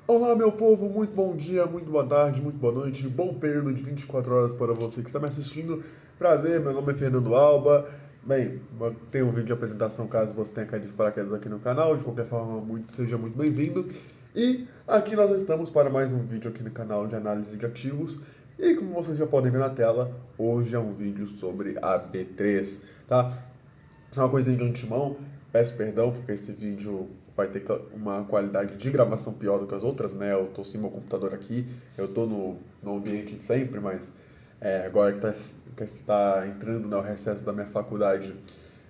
Olá, meu povo, muito bom dia, muito boa tarde, muito boa noite, bom período de 24 horas para você que está me assistindo. Prazer, meu nome é Fernando Alba. Bem, tem um vídeo de apresentação caso você tenha caído de paraquedas aqui no canal. De qualquer forma, seja muito bem-vindo. E aqui nós estamos para mais um vídeo aqui no canal de análise de ativos. E como vocês já podem ver na tela, hoje é um vídeo sobre a B3, tá? Só uma coisinha de antemão, peço perdão porque esse vídeo vai ter uma qualidade de gravação pior do que as outras, né? Eu tô sem meu computador aqui, eu tô no ambiente de sempre, mas agora que está entrando no recesso da minha faculdade,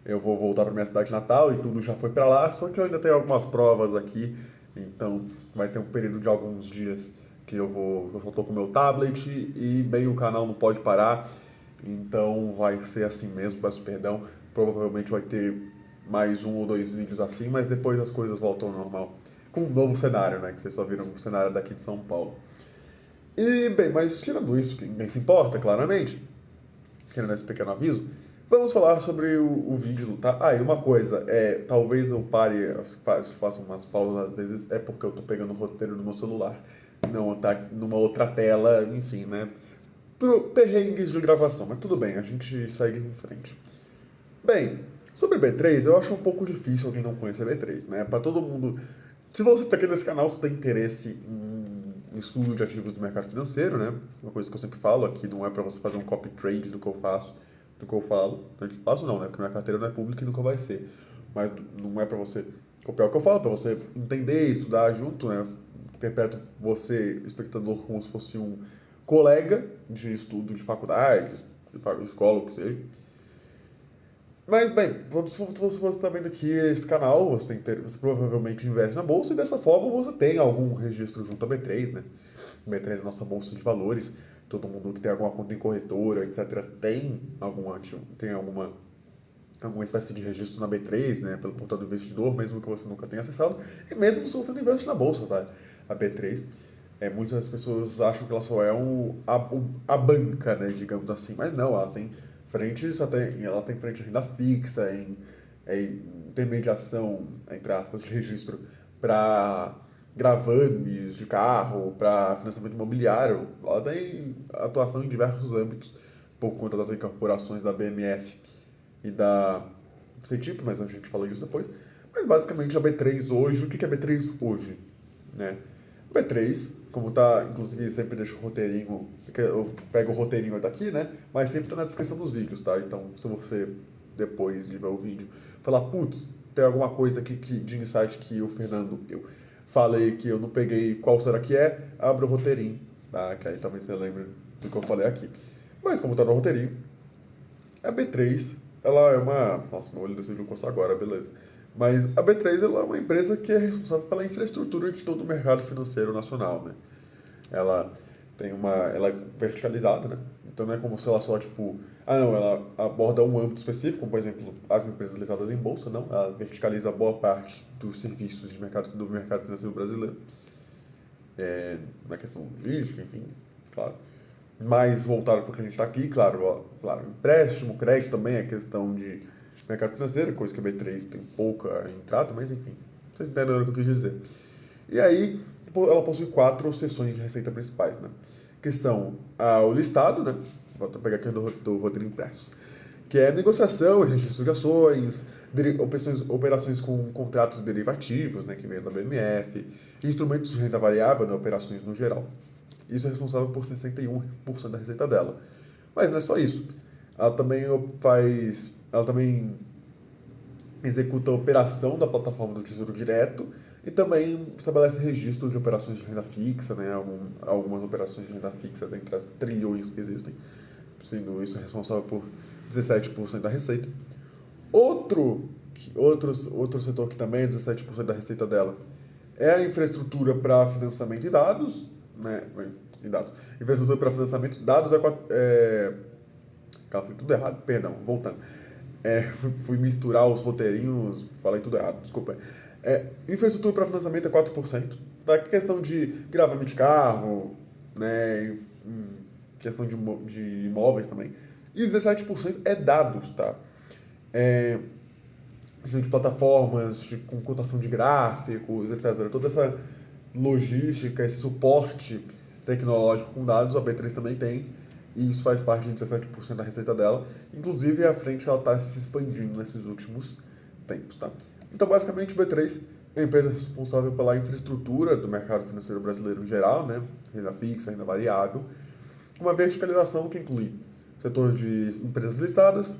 eu vou voltar para minha cidade natal e tudo já foi para lá, só que eu ainda tenho algumas provas aqui, então vai ter um período de alguns dias que eu só tô com o meu tablet e bem o canal não pode parar, então vai ser assim mesmo, peço perdão. Provavelmente vai ter mais um ou dois vídeos assim, mas depois as coisas voltam ao normal. Com um novo cenário, né? Que vocês só viram o cenário daqui de São Paulo. E, bem, mas tirando isso, que ninguém se importa, claramente, tirando esse pequeno aviso, vamos falar sobre o vídeo, tá? Ah, e uma coisa, talvez eu pare, faça umas pausas às vezes, é porque eu tô pegando o roteiro no meu celular, não tá numa outra tela, enfim, né? Perrengues de gravação, mas tudo bem, a gente segue em frente. Bem, sobre B3, eu acho um pouco difícil alguém não conhecer B3, né? Para todo mundo. Se você está aqui nesse canal, você tem interesse em estudo de ativos do mercado financeiro, né? Uma coisa que eu sempre falo aqui, não é para você fazer um copy trade do que eu faço, do que eu falo. Do que eu faço não, né? Porque minha carteira não é pública e nunca vai ser. Mas não é para você copiar o que eu falo, para você entender, estudar junto, né? Interpreto você, espectador, como se fosse um colega de estudo de faculdade, de escola, o que seja. Mas, bem, se você está vendo aqui esse canal, você provavelmente investe na bolsa e dessa forma você tem algum registro junto à B3, né? B3 é a nossa bolsa de valores. Todo mundo que tem alguma conta em corretora, etc., tem alguma espécie de registro na B3, né? Pelo portal do investidor, mesmo que você nunca tenha acessado. E mesmo se você não investe na bolsa, tá? A B3. Muitas pessoas acham que ela só é a banca, né? Digamos assim. Mas não, ela tem frente em renda fixa, em intermediação, entre aspas, de registro para gravames de carro, para financiamento imobiliário. Ela tem atuação em diversos âmbitos, por conta das incorporações da BMF e da CETIP, mas a gente fala disso depois. Mas basicamente a B3 hoje, o que é a B3 hoje? Né? O B3, como tá, inclusive sempre deixo o roteirinho, eu pego o roteirinho daqui, né? Mas sempre tá na descrição dos vídeos, tá? Então, se você, depois de ver o vídeo, falar, putz, tem alguma coisa aqui de insight que o Fernando, eu falei que eu não peguei, qual será que é? Abre o roteirinho, tá? Que aí talvez você lembre do que eu falei aqui. Mas como tá no roteirinho, a B3, ela é uma... Nossa, meu olho decidiu coçar agora, beleza. Mas a B3 ela é uma empresa que é responsável pela infraestrutura de todo o mercado financeiro nacional, né? Ela ela é verticalizada, né? Então não é como se ela só, tipo... Ah, não, ela aborda um âmbito específico, como, por exemplo, as empresas listadas em bolsa, não. Ela verticaliza boa parte dos serviços do mercado financeiro brasileiro. Na questão jurídica, enfim, claro. Mais voltado para o que a gente está aqui, claro, claro, empréstimo, crédito também é questão de mercado financeiro, coisa que a B3 tem pouca entrada, mas enfim, vocês entenderam o que eu quis dizer. E aí, ela possui quatro seções de receita principais, né? Que são o listado, né? Vou pegar aqui do roteiro impresso, que é negociação e registro de ações, operações com contratos derivativos, né, que vem da BMF, instrumentos de renda variável, né, operações no geral. Isso é responsável por 61% da receita dela. Mas não é só isso. Ela também executa a operação da plataforma do Tesouro Direto e também estabelece registro de operações de renda fixa, né? Algumas operações de renda fixa dentre as trilhões que existem, sendo isso responsável por 17% da receita. Outro setor que também é 17% da receita dela é a infraestrutura para financiamento de dados, né? Em dados. Infraestrutura para financiamento de dados Cara, falei tudo errado, perdão, voltando. Fui misturar os roteirinhos, falei tudo errado, desculpa. Infraestrutura para financiamento é 4%. Da questão de gravamento de carro, né? Questão de imóveis também. E 17% é dados, tá? É, de plataformas com cotação de gráficos, etc. Toda essa logística, esse suporte tecnológico com dados, a B3 também tem, e isso faz parte de 17% da receita dela. Inclusive, a frente ela está se expandindo nesses últimos tempos, tá? Então, basicamente, o B3 é a empresa responsável pela infraestrutura do mercado financeiro brasileiro em geral, né? Renda fixa, renda variável, uma verticalização que inclui setor de empresas listadas,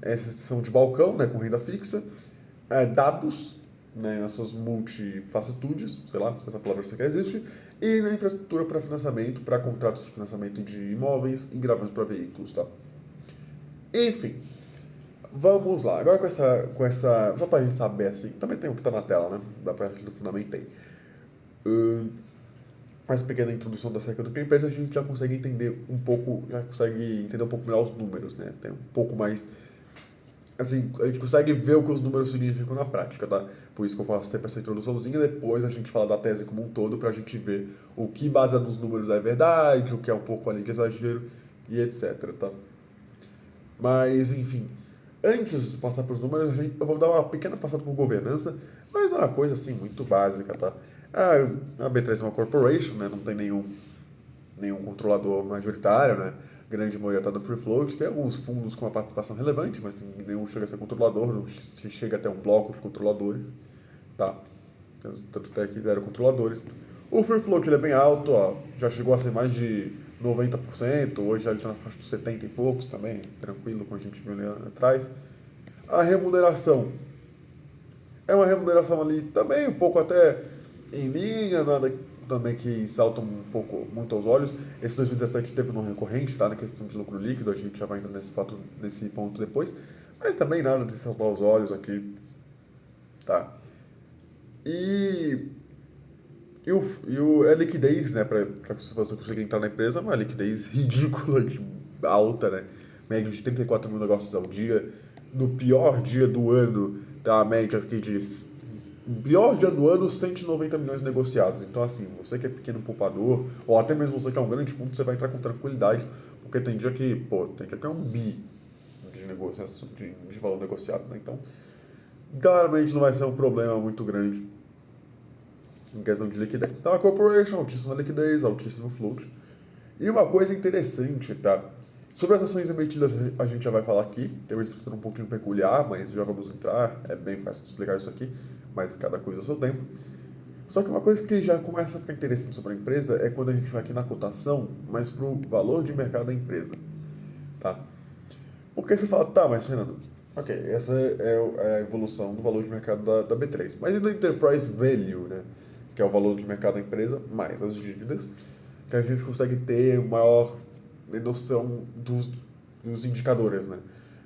seção de balcão, né, com renda fixa, dados, né, nas suas multifacitudes, sei lá se essa palavra sequer existe, e na infraestrutura para financiamento, para contratos de financiamento de imóveis e gravações para veículos, tá? Enfim, vamos lá. Agora com essa, só para a gente saber assim, também tem o que está na tela, né, da parte do Fundamentei. Mais pequena introdução da cerca do que a empresa, a gente já consegue entender um pouco, melhor os números, né? Tem um pouco mais, assim, a gente consegue ver o que os números significam na prática, tá? Por isso que eu faço sempre essa introduçãozinha, depois a gente fala da tese como um todo, pra gente ver o que baseado nos números é verdade, o que é um pouco ali de exagero e etc, tá? Mas, enfim, antes de passar para os números, eu vou dar uma pequena passada por governança, mas é uma coisa assim muito básica, tá? A B3 é uma corporation, né? Não tem nenhum controlador majoritário, né? A grande maioria está no free float. Tem alguns fundos com uma participação relevante, mas nenhum chega a ser controlador, não se chega até um bloco de controladores, tá? Tanto até que zero controladores. O free float ele é bem alto, ó, já chegou a ser mais de 90%, hoje ele está na faixa dos 70 e poucos também, tranquilo, como a gente viu ali atrás. A remuneração é uma remuneração ali também um pouco até em linha, nada também que salta um pouco muito aos olhos. Esse 2017 teve um não recorrente, tá? Na questão de lucro líquido, a gente já vai entrar nesse ponto depois. Mas também nada de saltar aos olhos aqui, tá? É liquidez, né? Para você conseguir entrar na empresa, uma liquidez ridícula, de alta, né? Média de 34 mil negócios ao dia. No pior dia do ano, tá? A média aqui de pior dia do ano, 190 milhões negociados. Então, assim, você que é pequeno poupador, ou até mesmo você que é um grande fundo, você vai entrar com tranquilidade, porque tem dia que, tem dia que é um bi de negociação, de valor negociado, né? Então, claramente não vai ser um problema muito grande em questão de liquidez. Então, a corporation, altíssima liquidez, altíssimo float. E uma coisa interessante, tá? Sobre as ações emitidas, a gente já vai falar aqui. Tem uma estrutura um pouquinho peculiar, mas já vamos entrar. É bem fácil de explicar isso aqui, mas cada coisa ao seu tempo. Só que uma coisa que já começa a ficar interessante sobre a empresa é quando a gente vai aqui na cotação, mas para o valor de mercado da empresa, tá? Porque você fala, tá, mas Fernando, ok, essa é a evolução do valor de mercado da B3. Mas e do Enterprise Value, né? Que é o valor de mercado da empresa, mais as dívidas, que a gente consegue ter maior noção dos indicadores, né?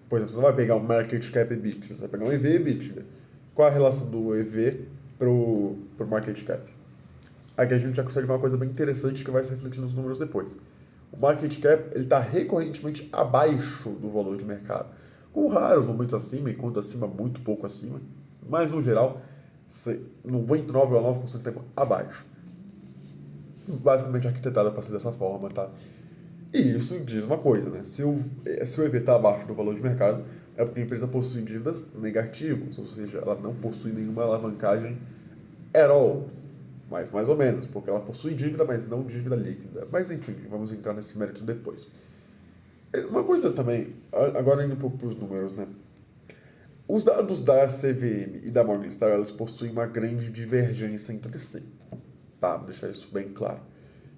Por exemplo, você não vai pegar um market cap EBITDA, você vai pegar um EV EBITDA. Qual a relação do EV pro market cap? Aqui a gente já consegue ver uma coisa bem interessante que vai se refletir nos números depois. O market cap ele está recorrentemente abaixo do valor de mercado, com raros momentos acima, enquanto acima muito pouco acima, mas no geral 99,9% do tempo abaixo. Basicamente arquitetada para ser dessa forma, tá? E isso diz uma coisa, né? Se o EV está abaixo do valor de mercado, é porque a empresa possui dívidas negativas, ou seja, ela não possui nenhuma alavancagem at all. Mas mais ou menos, porque ela possui dívida, mas não dívida líquida. Mas enfim, vamos entrar nesse mérito depois. Uma coisa também, agora indo um pouco para os números, né? Os dados da CVM e da Morningstar, elas possuem uma grande divergência entre si. Tá, vou deixar isso bem claro.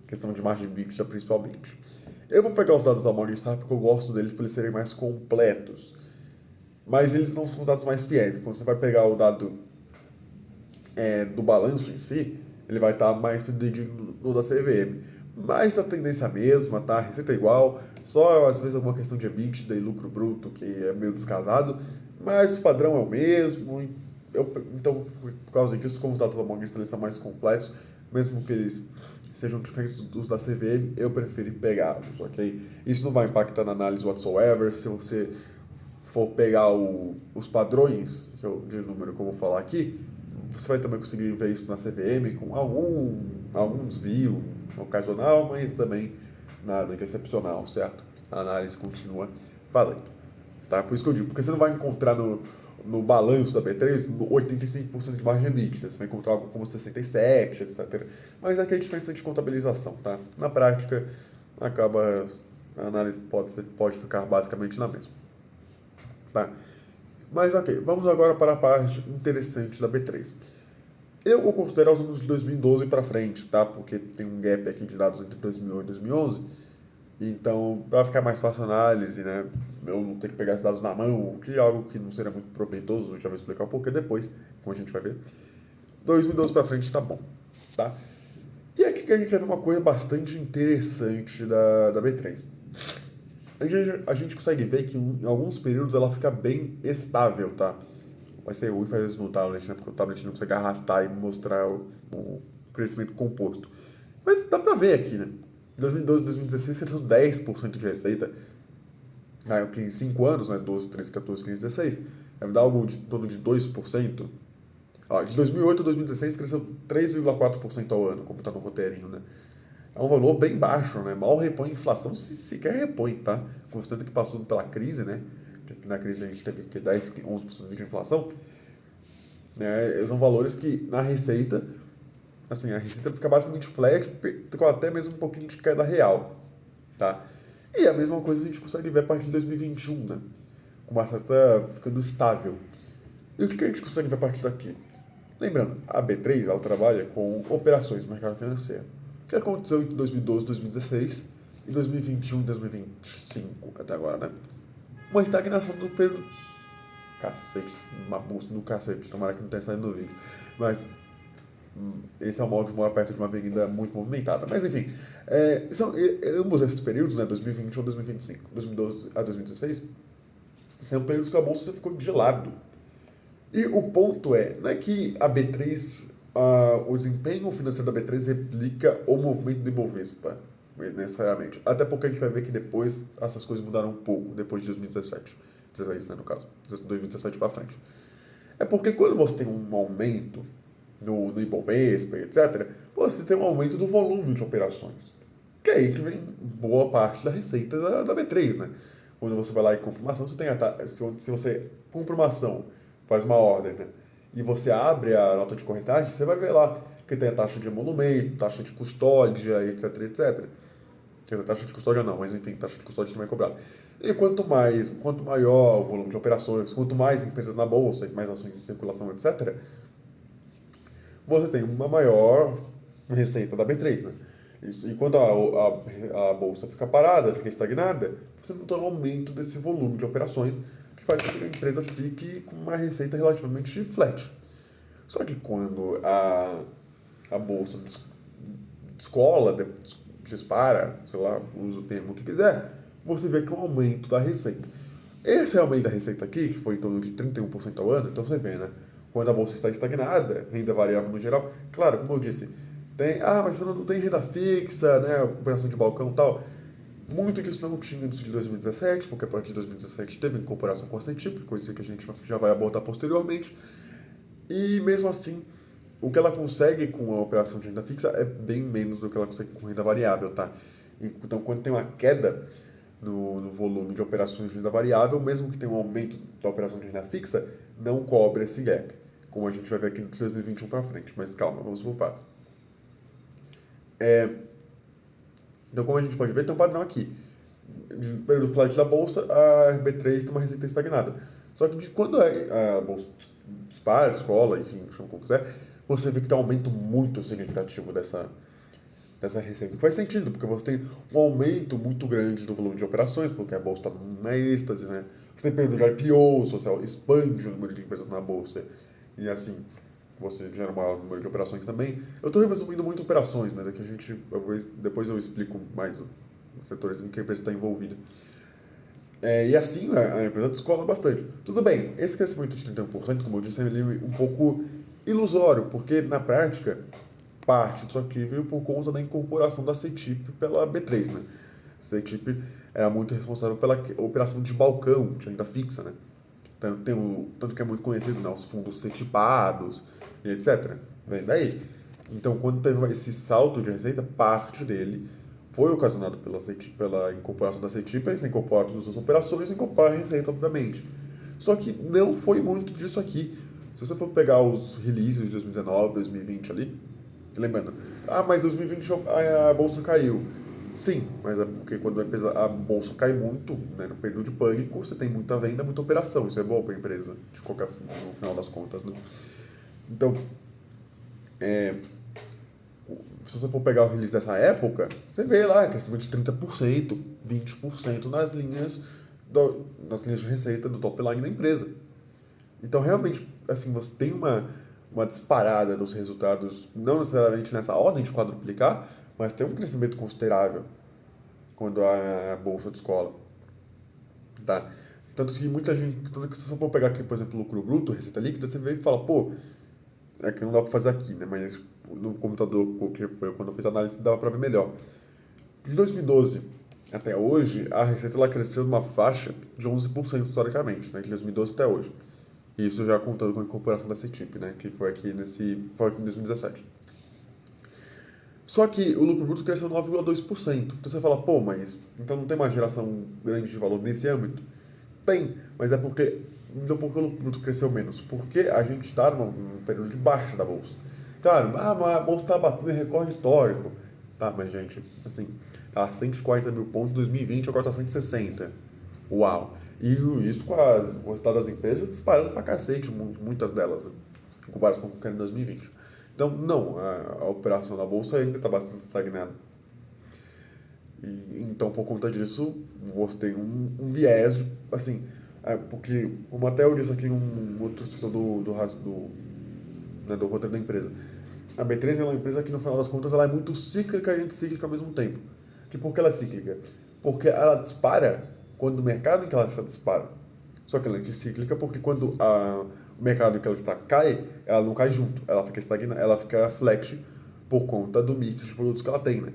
Questão de margem líquida, principalmente. Eu vou pegar os dados da Morningstar porque eu gosto deles para eles serem mais completos. Mas eles não são os dados mais fiéis. Quando você vai pegar o dado do balanço em si, ele vai estar mais fidedigno no da CVM. Mas a tendência é a mesma, tá? A receita é igual, só às vezes alguma questão de EBITDA e lucro bruto que é meio descasado, mas o padrão é o mesmo. Então, por causa disso, como os dados da Morningstar são mais completos, mesmo que eles sejam diferentes dos da CVM, eu preferi pegá-los, ok? Isso não vai impactar na análise whatsoever. Se você for pegar os padrões de número que eu vou falar aqui, você vai também conseguir ver isso na CVM com algum desvio ocasional, mas também nada de excepcional, certo? A análise continua valendo, tá? Por isso que eu digo, porque você não vai encontrar no balanço da B3, 85% de margem EBITDA. Você vai encontrar algo como 67%, etc. Mas aqui é a diferença de contabilização, tá? Na prática, acaba, a análise pode ficar basicamente na mesma. Tá? Mas ok, vamos agora para a parte interessante da B3. Eu vou considerar os anos de 2012 para frente, tá? Porque tem um gap aqui de dados entre 2008 e 2011. Então, para ficar mais fácil a análise, né? Eu não ter que pegar esses dados na mão, que é algo que não seria muito proveitoso, eu já vou explicar um pouco depois, como a gente vai ver. 2012 para frente tá bom, tá? E aqui que a gente vai ver uma coisa bastante interessante da B3. A gente consegue ver que em alguns períodos ela fica bem estável, tá? Vai ser ruim fazer isso no tablet, né? Porque o tablet não consegue arrastar e mostrar o crescimento composto. Mas dá pra ver aqui, né? Em 2012 e 2016 você tem 10% de receita. Aí, em 5 anos, né? 12, 13, 14, 15, 16, vai dar algo de torno de 2%. Ó, de 2008 a 2016 cresceu 3,4% ao ano, como está no roteirinho, né? É um valor bem baixo, né? Mal repõe a inflação, se sequer repõe, tá? Considerando que passou pela crise, né? Na crise a gente teve que 10, 11% de inflação. Né? São valores que na receita, assim, a receita fica basicamente flat, com até mesmo um pouquinho de queda real, tá? E a mesma coisa a gente consegue ver a partir de 2021, né? Com uma certa ficando estável. E o que a gente consegue ver a partir daqui? Lembrando, a B3 ela trabalha com operações no mercado financeiro. O que aconteceu em 2012, 2016 e 2021 e 2025 até agora, né? Uma estagnação do período. Cacete, uma bolsa do cacete, tomara que não tenha saído no vídeo. Mas esse é o mal de morar perto de uma avenida muito movimentada. Mas enfim, são ambos esses períodos, né, 2021 a 2025, 2012 a 2016, são períodos que a bolsa ficou de lado. E o ponto não é que a B3, o desempenho financeiro da B3 replica o movimento do Ibovespa, necessariamente. Até porque a gente vai ver que depois essas coisas mudaram um pouco, depois de 2017. 16, né, no caso. 2017 para frente. É porque quando você tem um aumento no Ibovespa, etc., você tem um aumento do volume de operações. Que é aí que vem boa parte da receita da B3, né? Quando você vai lá e compra uma ação, você tem se você compra uma ação, faz uma ordem, né? E você abre a nota de corretagem, você vai ver lá que tem a taxa de emolumento, taxa de custódia, etc, etc. Quer dizer, taxa de custódia não, mas enfim, taxa de custódia também é cobrada. E quanto maior o volume de operações, quanto mais empresas na bolsa, mais ações em circulação, etc., você tem uma maior receita da B3, né? E quando a bolsa fica parada, fica estagnada, você não tem um aumento desse volume de operações que faz com que a empresa fique com uma receita relativamente flat. Só que quando a bolsa descola, dispara, sei lá, usa o termo que quiser, você vê que é um aumento da receita. Esse aumento da receita aqui, que foi em torno de 31% ao ano, então você vê, né? Quando a bolsa está estagnada, renda variável no geral, claro, como eu disse, mas você não tem renda fixa, né? Operação de balcão e tal. Muito disso não tinha antes de 2017, porque a partir de 2017 teve incorporação com a CETIP, coisa que a gente já vai abordar posteriormente. E mesmo assim, o que ela consegue com a operação de renda fixa é bem menos do que ela consegue com renda variável, tá? Então, quando tem uma queda no volume de operações de renda variável, mesmo que tenha um aumento da operação de renda fixa, não cobre esse gap, como a gente vai ver aqui de 2021 para frente. Mas calma, vamos por partes. Então, como a gente pode ver, tem um padrão aqui. No período flat da bolsa, a RB3 tem uma receita estagnada. Só que quando a bolsa dispara, escola, enfim, chama como quiser, você vê que tem um aumento muito significativo dessa receita. Faz sentido, porque você tem um aumento muito grande do volume de operações, porque a bolsa está na êxtase, né? Você tem período de IPO, social expande o número de empresas na bolsa, e assim, você gera um maior número de operações também. Eu estou resumindo muito operações, mas aqui depois eu explico mais os setores em que a empresa está envolvida. E assim, a empresa descola bastante. Tudo bem, esse crescimento de 31%, como eu disse, é um pouco ilusório, porque na prática, parte disso aqui veio por conta da incorporação da CETIP pela B3, né? A CETIP era muito responsável pela operação de balcão, de renda fixa, né? Tanto que é muito conhecido, né? Os fundos CETIPados e etc. Vem daí. Então, quando teve esse salto de receita, parte dele foi ocasionado pela incorporação da CETIP, eles incorporam todas as operações e incorporam a receita, obviamente. Só que não foi muito disso aqui. Se você for pegar os releases de 2019, 2020 ali, lembrando, mas 2020 a bolsa caiu. Sim, mas é porque quando a bolsa cai muito, né, no período de pânico, você tem muita venda, muita operação. Isso é bom para a empresa, no final das contas, né? Então, se você for pegar o release dessa época, você vê lá crescimento de 30%, 20% nas linhas de receita do top line da empresa. Então, realmente, assim, você tem uma disparada dos resultados, não necessariamente nessa ordem de quadruplicar, mas tem um crescimento considerável quando a bolsa descola, tá? Tanto que muita gente, tanto que se você for pegar aqui, por exemplo, lucro bruto, receita líquida, você vê e fala, pô, é que não dá para fazer aqui, né? Mas no computador, que foi quando eu fiz a análise, dava para ver melhor. De 2012 até hoje, a receita ela cresceu numa faixa de 11% historicamente, né? De 2012 até hoje. Isso já contando com a incorporação da CETIP, né? Que foi aqui em 2017. Só que o lucro bruto cresceu 9,2%. Então você fala, pô, mas então não tem uma geração grande de valor nesse âmbito? Tem, mas é porque. Não porque o lucro bruto cresceu menos, porque a gente está num período de baixa da bolsa. Claro, mas a bolsa está batendo em recorde histórico. Tá, mas gente, assim, tá 140 mil pontos em 2020, agora tá 160. Uau! E isso com o resultado das empresas disparando pra cacete, muitas delas, né? Em comparação com o que era em 2020. Então, não, a operação da bolsa ainda está bastante estagnada. Então, por conta disso, você tem um viés, assim, porque, como até eu disse aqui em um outro setor do roteiro da empresa, a B3 é uma empresa que, no final das contas, ela é muito cíclica e anticíclica ao mesmo tempo. E por que ela é cíclica? Porque ela dispara quando o mercado em que ela está dispara. Só que ela é anticíclica porque quando o mercado em que ela está cai, ela não cai junto, ela fica estagnada, ela fica flat por conta do mix de produtos que ela tem, né?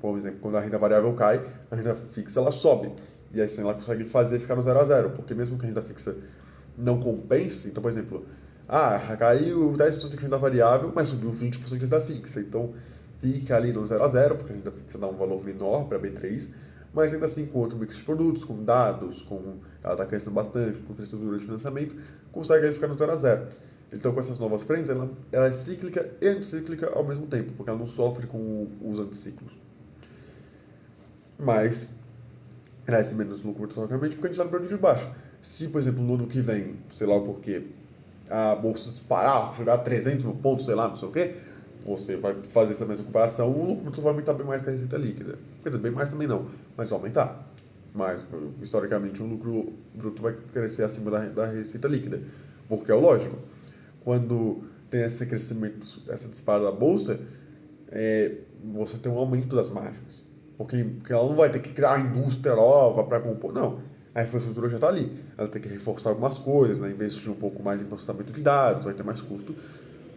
Por exemplo, quando a renda variável cai, a renda fixa ela sobe. E assim ela consegue fazer ficar no 0 a 0, porque mesmo que a renda fixa não compense, então, por exemplo, caiu 10% de renda variável, mas subiu 20% de renda fixa. Então, fica ali no 0 a 0, porque a renda fixa dá um valor menor para a B3, mas ainda assim com outro mix de produtos, com dados, ela está crescendo bastante, com infraestrutura de financiamento, consegue ficar no 0 a 0. Então, com essas novas frentes, ela é cíclica e anticíclica ao mesmo tempo, porque ela não sofre com os anticiclos. Mas cresce menos lucro obviamente porque a gente está no período de baixo. Se, por exemplo, no ano que vem, sei lá o porquê, a bolsa disparar, chegar a 300 mil pontos, sei lá, não sei o quê, você vai fazer essa mesma comparação, o lucro bruto vai aumentar bem mais que a receita líquida. Quer dizer, bem mais também não, mas vai aumentar. Mas, historicamente, o lucro bruto vai crescer acima da receita líquida, porque é o lógico. Quando tem esse crescimento, essa disparada da bolsa, você tem um aumento das margens. Porque ela não vai ter que criar indústria nova para compor. Não, a infraestrutura já está ali. Ela tem que reforçar algumas coisas, né? Investir um pouco mais em processamento de dados, vai ter mais custo.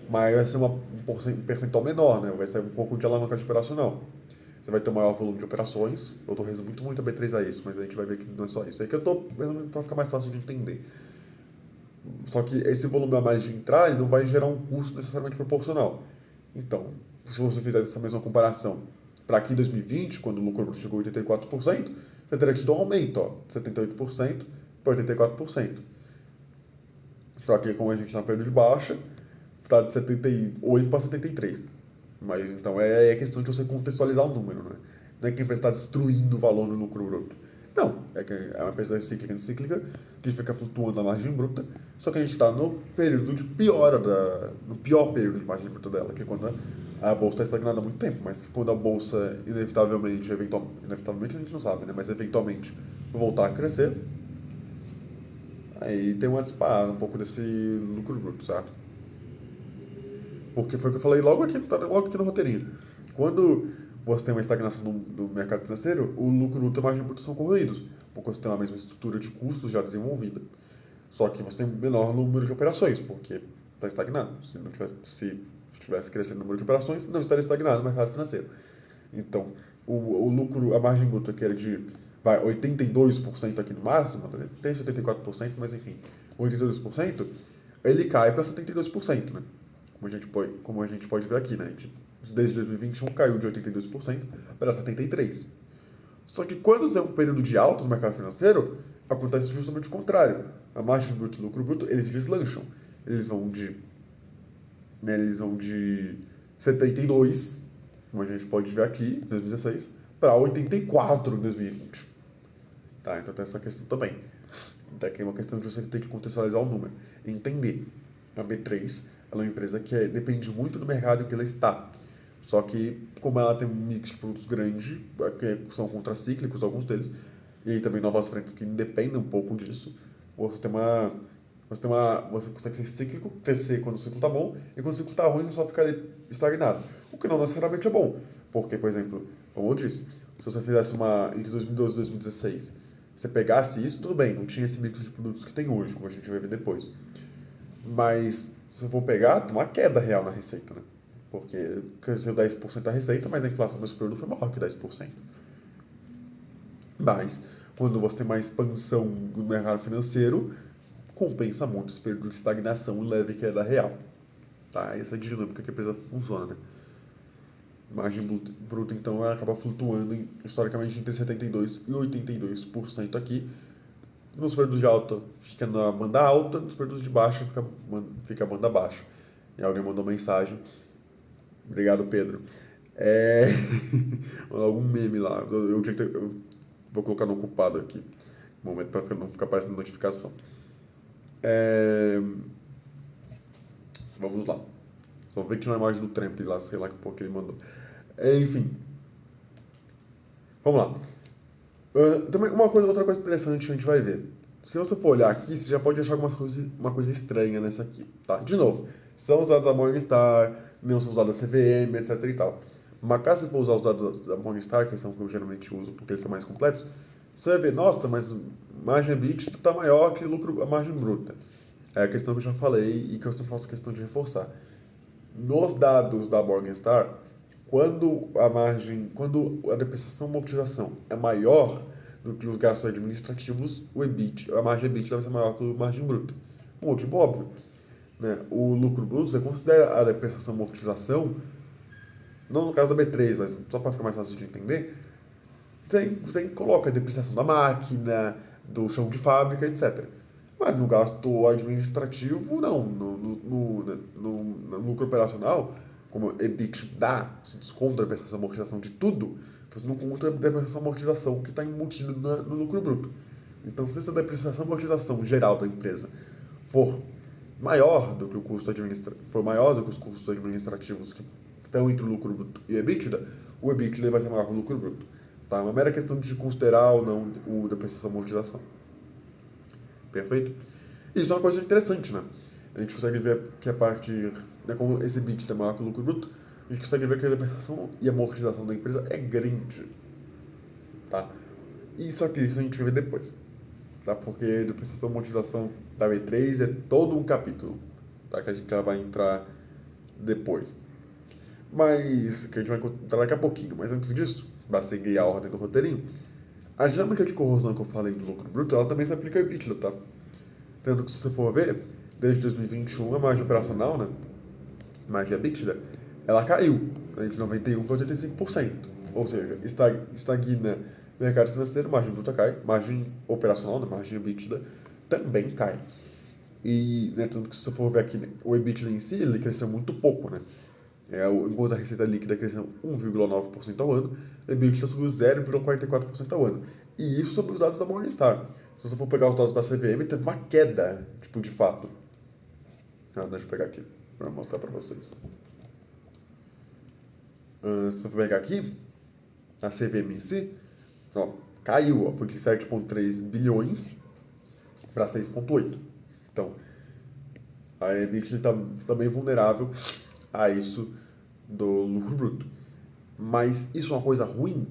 Mas vai ser um percentual menor, né? Vai ser um pouco de alavancagem operacional. Você vai ter um maior volume de operações. Eu estou resumindo muito a B3 a isso, mas a gente vai ver que não é só isso. É que eu estou resumindo para ficar mais fácil de entender. Só que esse volume a mais de entrar, ele não vai gerar um custo necessariamente proporcional. Então, se você fizer essa mesma comparação para aqui em 2020, quando o lucro chegou a 84%, você teria tido um aumento, de 78% para 84%. Só que como a gente está no período de baixa, está de 78 para 73. Mas então é questão de você contextualizar o número, né? Não é que a empresa está destruindo o valor no lucro bruto. Não, é que é uma empresa cíclica que fica flutuando na margem bruta, só que a gente está no período de no pior período de margem bruta dela, que é quando a bolsa está estagnada há muito tempo, mas quando a bolsa inevitavelmente a gente não sabe, né? Mas eventualmente voltar a crescer, aí tem uma disparada um pouco desse lucro bruto, certo? Porque foi o que eu falei logo aqui no roteirinho. Quando você tem uma estagnação do mercado financeiro, o lucro bruto e a margem bruta são corroídos, porque você tem a mesma estrutura de custos já desenvolvida. Só que você tem um menor número de operações, porque está estagnado. Se tivesse crescendo o número de operações, não estaria estagnado no mercado financeiro. Então, o lucro, a margem bruta que era de 82% aqui no máximo, tem 74%, mas enfim, 82%, ele cai para 72%, né? Como a gente pode ver aqui, né? Desde 2021 caiu de 82% para 73%. Só que quando tem um período de alta no mercado financeiro, acontece justamente o contrário. A margem bruta e o lucro bruto, eles deslancham. Eles vão de, eles vão de 72, como a gente pode ver aqui, em 2016, para 84 em 2020. Tá? Então tem essa questão também. Então aqui é uma questão de você ter que contextualizar o número. Entender. A B3 ela é uma empresa que depende muito do mercado em que ela está. Só que, como ela tem um mix de produtos grande, que são contracíclicos, alguns deles, e também novas frentes que dependem um pouco disso, você consegue ser cíclico, crescer quando o ciclo está bom, e quando o ciclo está ruim, você só fica ali estagnado. O que não necessariamente é bom. Porque, por exemplo, como eu disse, se você fizesse entre 2012 e 2016, você pegasse isso, tudo bem, não tinha esse mix de produtos que tem hoje, como a gente vai ver depois. Mas, se você for pegar, tem uma queda real na receita, né? Porque cresceu 10% a receita, mas a inflação desse período foi maior que 10%. Mas, quando você tem uma expansão do mercado financeiro, compensa muito esse período de estagnação e leve queda real. Tá? Essa é a dinâmica que a empresa funciona, né? Margem bruta, então, ela acaba flutuando historicamente entre 72% e 82% aqui. Nos períodos de alta fica na banda alta, nos períodos de baixa fica a banda baixa. E alguém mandou mensagem. Obrigado, Pedro. Algum meme lá. Eu vou colocar no ocupado aqui. Um momento para não ficar aparecendo notificação. Vamos lá. Só ver que não é a imagem do Trump lá, sei lá que porra que ele mandou. Enfim. Vamos lá. Também outra coisa interessante que a gente vai ver. Se você for olhar aqui, você já pode achar uma coisa estranha nessa aqui, tá? De novo, são os dados da Morningstar, não são os dados da CVM, etc e tal. Mas caso você for usar os dados da Morningstar, que são que eu geralmente uso porque eles são mais completos, você vai ver, nossa, mas margem EBITDA está maior que a margem bruta. É a questão que eu já falei e que eu sempre faço questão de reforçar. Nos dados da Morningstar, quando a depreciação e amortização é maior do que os gastos administrativos, a margem EBITDA deve ser maior que a margem bruta. Um motivo óbvio. Né? O lucro bruto, você considera a depreciação e amortização, não no caso da B3, mas só para ficar mais fácil de entender, você coloca a depreciação da máquina, do chão de fábrica, etc. Mas no gasto administrativo, não. No lucro operacional, como EBITDA, se desconta a depreciação e amortização de tudo, você não conta a depreciação e amortização que está embutido no lucro bruto. Então, se essa depreciação e amortização geral da empresa for maior do que o custo for maior do que os custos administrativos que estão entre o lucro bruto e o EBITDA vai ser maior que o lucro bruto. Tá? É uma mera questão de considerar ou não o depreciação e amortização. Perfeito? Isso é uma coisa interessante, né? A gente consegue ver que a partir, né, como esse EBITDA é maior que o lucro bruto, a gente consegue ver que a depreciação e amortização da empresa é grande. Tá? E só que isso a gente vai ver depois. Tá? Porque depreciação e amortização da B3 é todo um capítulo. Tá? Que a gente vai entrar depois. Mas, que a gente vai encontrar daqui a pouquinho. Mas antes disso, para seguir a ordem do roteirinho, a dinâmica de corrosão que eu falei do lucro bruto, ela também se aplica ao EBITDA, tá? Tendo que, se você for ver, desde 2021, a margem operacional, né? A margem EBITDA, ela caiu, né, de 91% para 85%. Ou seja, estagna no mercado financeiro, margem bruta cai, margem operacional, né, margem EBITDA, também cai. E, né, tanto que se você for ver aqui, né, o EBITDA em si, ele cresceu muito pouco, né? Enquanto a receita líquida cresceu 1,9% ao ano, a EBITDA subiu 0,44% ao ano. E isso sobre os dados da Morningstar. Se você for pegar os dados da CVM, teve uma queda, tipo, de fato. Deixa eu pegar aqui, para mostrar para vocês. Se você for pegar aqui, a CVM em si, ó, caiu, ó, foi de 7,3 bilhões para 6,8. Então, a EBITDA está também vulnerável a isso do lucro bruto. Mas isso é uma coisa ruim?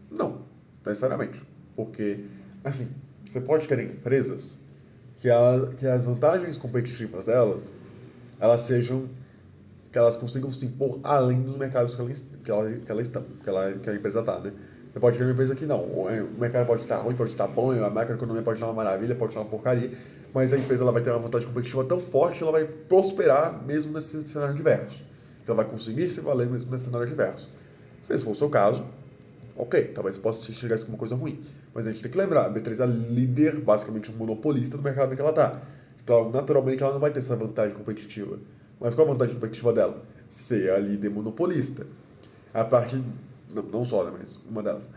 Não, necessariamente. Porque, assim, você pode ter empresas que as vantagens competitivas delas, que elas consigam se impor além dos mercados que a empresa está, né? Você pode ter uma empresa que não, o mercado pode estar ruim, pode estar bom, a macroeconomia pode estar uma maravilha, pode estar uma porcaria, mas a empresa ela vai ter uma vantagem competitiva tão forte que ela vai prosperar mesmo nesse cenário adverso. Então ela vai conseguir se valer mesmo nesse cenário adverso. Se esse for o seu caso, Ok, talvez possa enxergar isso como uma coisa ruim. Mas a gente tem que lembrar, a B3 é a líder, basicamente um monopolista do mercado em que ela está. Então, naturalmente, ela não vai ter essa vantagem competitiva. Mas qual a vantagem competitiva dela? Ser a líder monopolista. A partir... Não só, né, mas uma delas.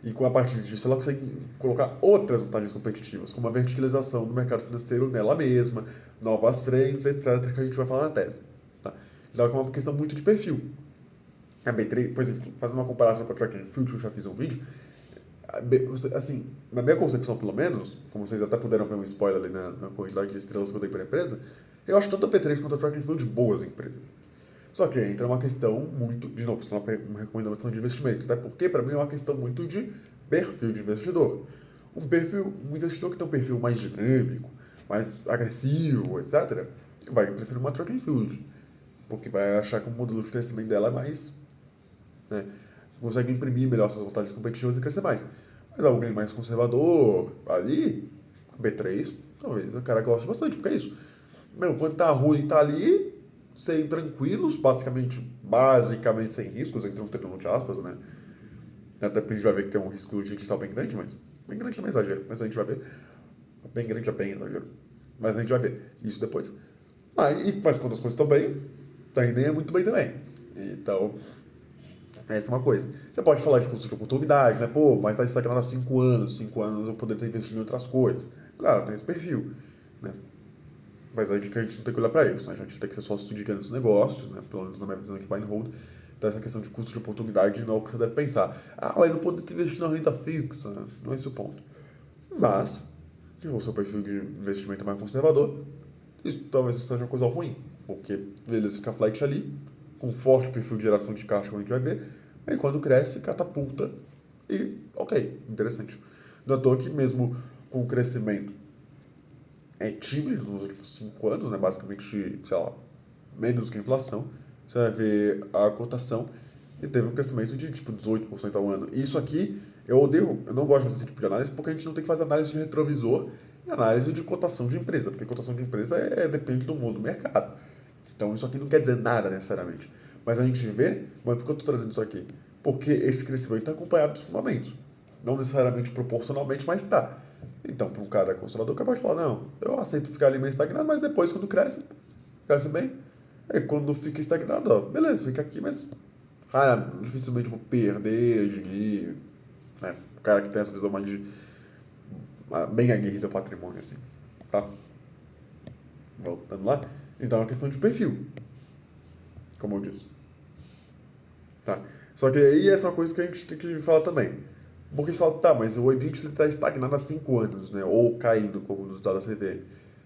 E com a partir disso, ela consegue colocar outras vantagens competitivas, como a verticalização do mercado financeiro nela mesma, novas frentes, etc., que a gente vai falar na tese. Tá? Então, é uma questão muito de perfil. A B3, por exemplo, fazendo uma comparação com a Track and Field, que eu já fiz um vídeo, assim, na minha concepção, pelo menos, como vocês até puderam ver um spoiler ali na quantidade de estrelas que eu dei para a empresa, eu acho tanto a B3 quanto a Track and Field boas empresas. Só que entra uma questão muito, de novo, isso não é uma recomendação de investimento, até porque para mim é uma questão muito de perfil de investidor. Um investidor que tem um perfil mais dinâmico, mais agressivo, etc., vai preferir uma Track and Field, porque vai achar que o modelo de crescimento dela é mais, né, consegue imprimir melhor suas vantagens competitivas e crescer mais. Mas alguém mais conservador, ali, B3, talvez o cara goste bastante, porque é isso. Meu, quando tá ruim, tá ali, sem tranquilos, basicamente sem riscos, entre um trilhão de aspas, né? Até porque a gente vai ver que tem um risco de cristal bem grande, mas bem grande também é exagero, mas a gente vai ver. Bem grande é bem exagero. Mas a gente vai ver isso depois. Mas quando as coisas estão bem, nem é muito bem também. Então, essa é uma coisa. Você pode falar de custo de oportunidade, né? Pô, mas está estagnado há 5 anos. 5 anos eu poderia ter investido em outras coisas. Claro, tem esse perfil, né? Mas a gente não tem que olhar para isso, né? A gente tem que ser sócio de grandes negócios, né? Pelo menos na minha visão de buy and hold. Então, essa questão de custo de oportunidade não é o que você deve pensar. Ah, mas eu poderia ter investido na renda fixa. Não é esse o ponto. Mas, se o seu perfil de investimento é mais conservador, isso talvez seja uma coisa ruim. Porque, beleza, fica flat ali, com forte perfil de geração de caixa, como a gente vai ver. Aí, quando cresce, catapulta e, ok, interessante. Não é à toa que mesmo com o crescimento tímido nos últimos 5 anos, né, basicamente, sei lá, menos que a inflação, você vai ver a cotação e teve um crescimento de tipo 18% ao ano. Isso aqui eu não gosto desse tipo de análise porque a gente não tem que fazer análise de retrovisor e análise de cotação de empresa, porque cotação de empresa depende do mundo do mercado. Então isso aqui não quer dizer nada necessariamente. Mas a gente vê, mas por que eu estou trazendo isso aqui? Porque esse crescimento está acompanhado dos fundamentos. Não necessariamente proporcionalmente, mas está. Então, para um cara conservador, capaz de falar, não, eu aceito ficar ali meio estagnado, mas depois, quando cresce, cresce bem. Aí, quando fica estagnado, ó, beleza, fica aqui, mas, cara, dificilmente vou perder dinheiro, né? O cara que tem essa visão mais de, bem aguerrida ao patrimônio, assim, tá? Voltando lá. Então, é uma questão de perfil, como eu disse. Tá? Só que aí essa é uma coisa que a gente tem que falar também. Porque você fala, tá, mas o EBIT está estagnado há 5 anos, né? Ou caindo, como nos dados da CVM.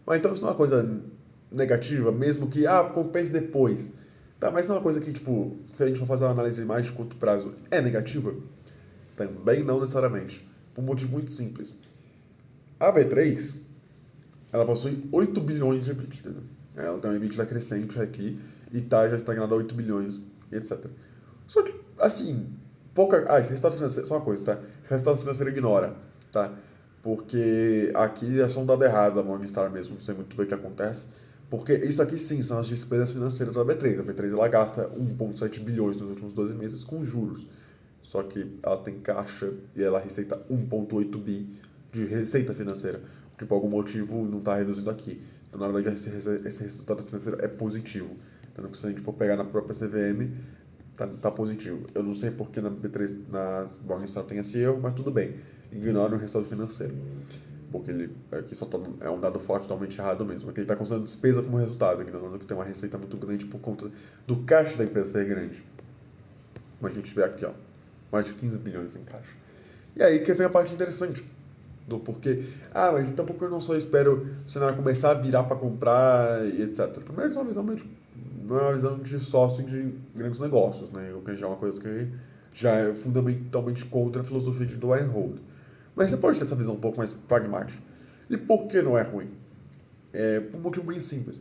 Mas então isso não é uma coisa negativa, mesmo que, compense depois. Tá, mas isso não é uma coisa que, tipo, se a gente for fazer uma análise mais de curto prazo, é negativa? Também não necessariamente. Por um motivo muito simples. A B3, ela possui 8 bilhões de EBITDA. Né? Ela tem um EBITDA crescente aqui e tá já estagnada a 8 bilhões, etc. Só que, assim, esse resultado financeiro, só uma coisa, tá? Resultado financeiro ignora, tá? Porque aqui é só um dado errado da Morningstar mesmo, não sei muito bem o que acontece. Porque isso aqui sim são as despesas financeiras da B3. A B3 ela gasta 1,7 bilhões nos últimos 12 meses com juros. Só que ela tem caixa e ela receita 1,8 bi de receita financeira, que por algum motivo não está reduzindo aqui. Então, na verdade, esse resultado financeiro é positivo. Então, se a gente for pegar na própria CVM, tá positivo. Eu não sei porque na B3, na Morningstar tem esse erro, mas tudo bem. Ignora o resultado financeiro. Porque ele aqui só é um dado forte totalmente errado mesmo. Aqui ele está considerando despesa como resultado, ignorando que tem uma receita muito grande por conta do caixa da empresa ser grande. Mas a gente vê aqui, ó, mais de 15 bilhões em caixa. E aí que vem a parte interessante do porquê. Mas então por que eu não só espero o cenário começar a virar para comprar e etc. Primeiro que é uma visão não é uma visão de sócio de grandes negócios, né? O que já é uma coisa que já é fundamentalmente contra a filosofia de buy and hold. Mas você pode ter essa visão um pouco mais pragmática. E por que não é ruim? Por um motivo bem simples.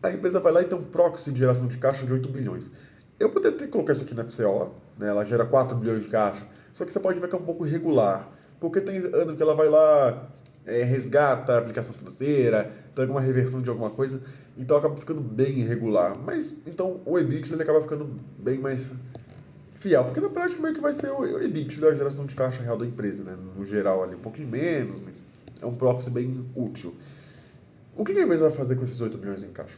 A empresa vai lá e tem um proxy de geração de caixa de 8 bilhões. Eu poderia ter colocado isso aqui na FCO, né? Ela gera 4 bilhões de caixa, só que você pode ver que é um pouco irregular. Porque tem ano que ela vai lá, resgata a aplicação financeira, tem alguma reversão de alguma coisa, então acaba ficando bem irregular. Mas, então, o EBIT ele acaba ficando bem mais fiel, porque na prática meio que vai ser o EBIT da geração de caixa real da empresa, né? No geral ali, um pouquinho menos, mas é um proxy bem útil. O que a empresa vai fazer com esses 8 bilhões em caixa?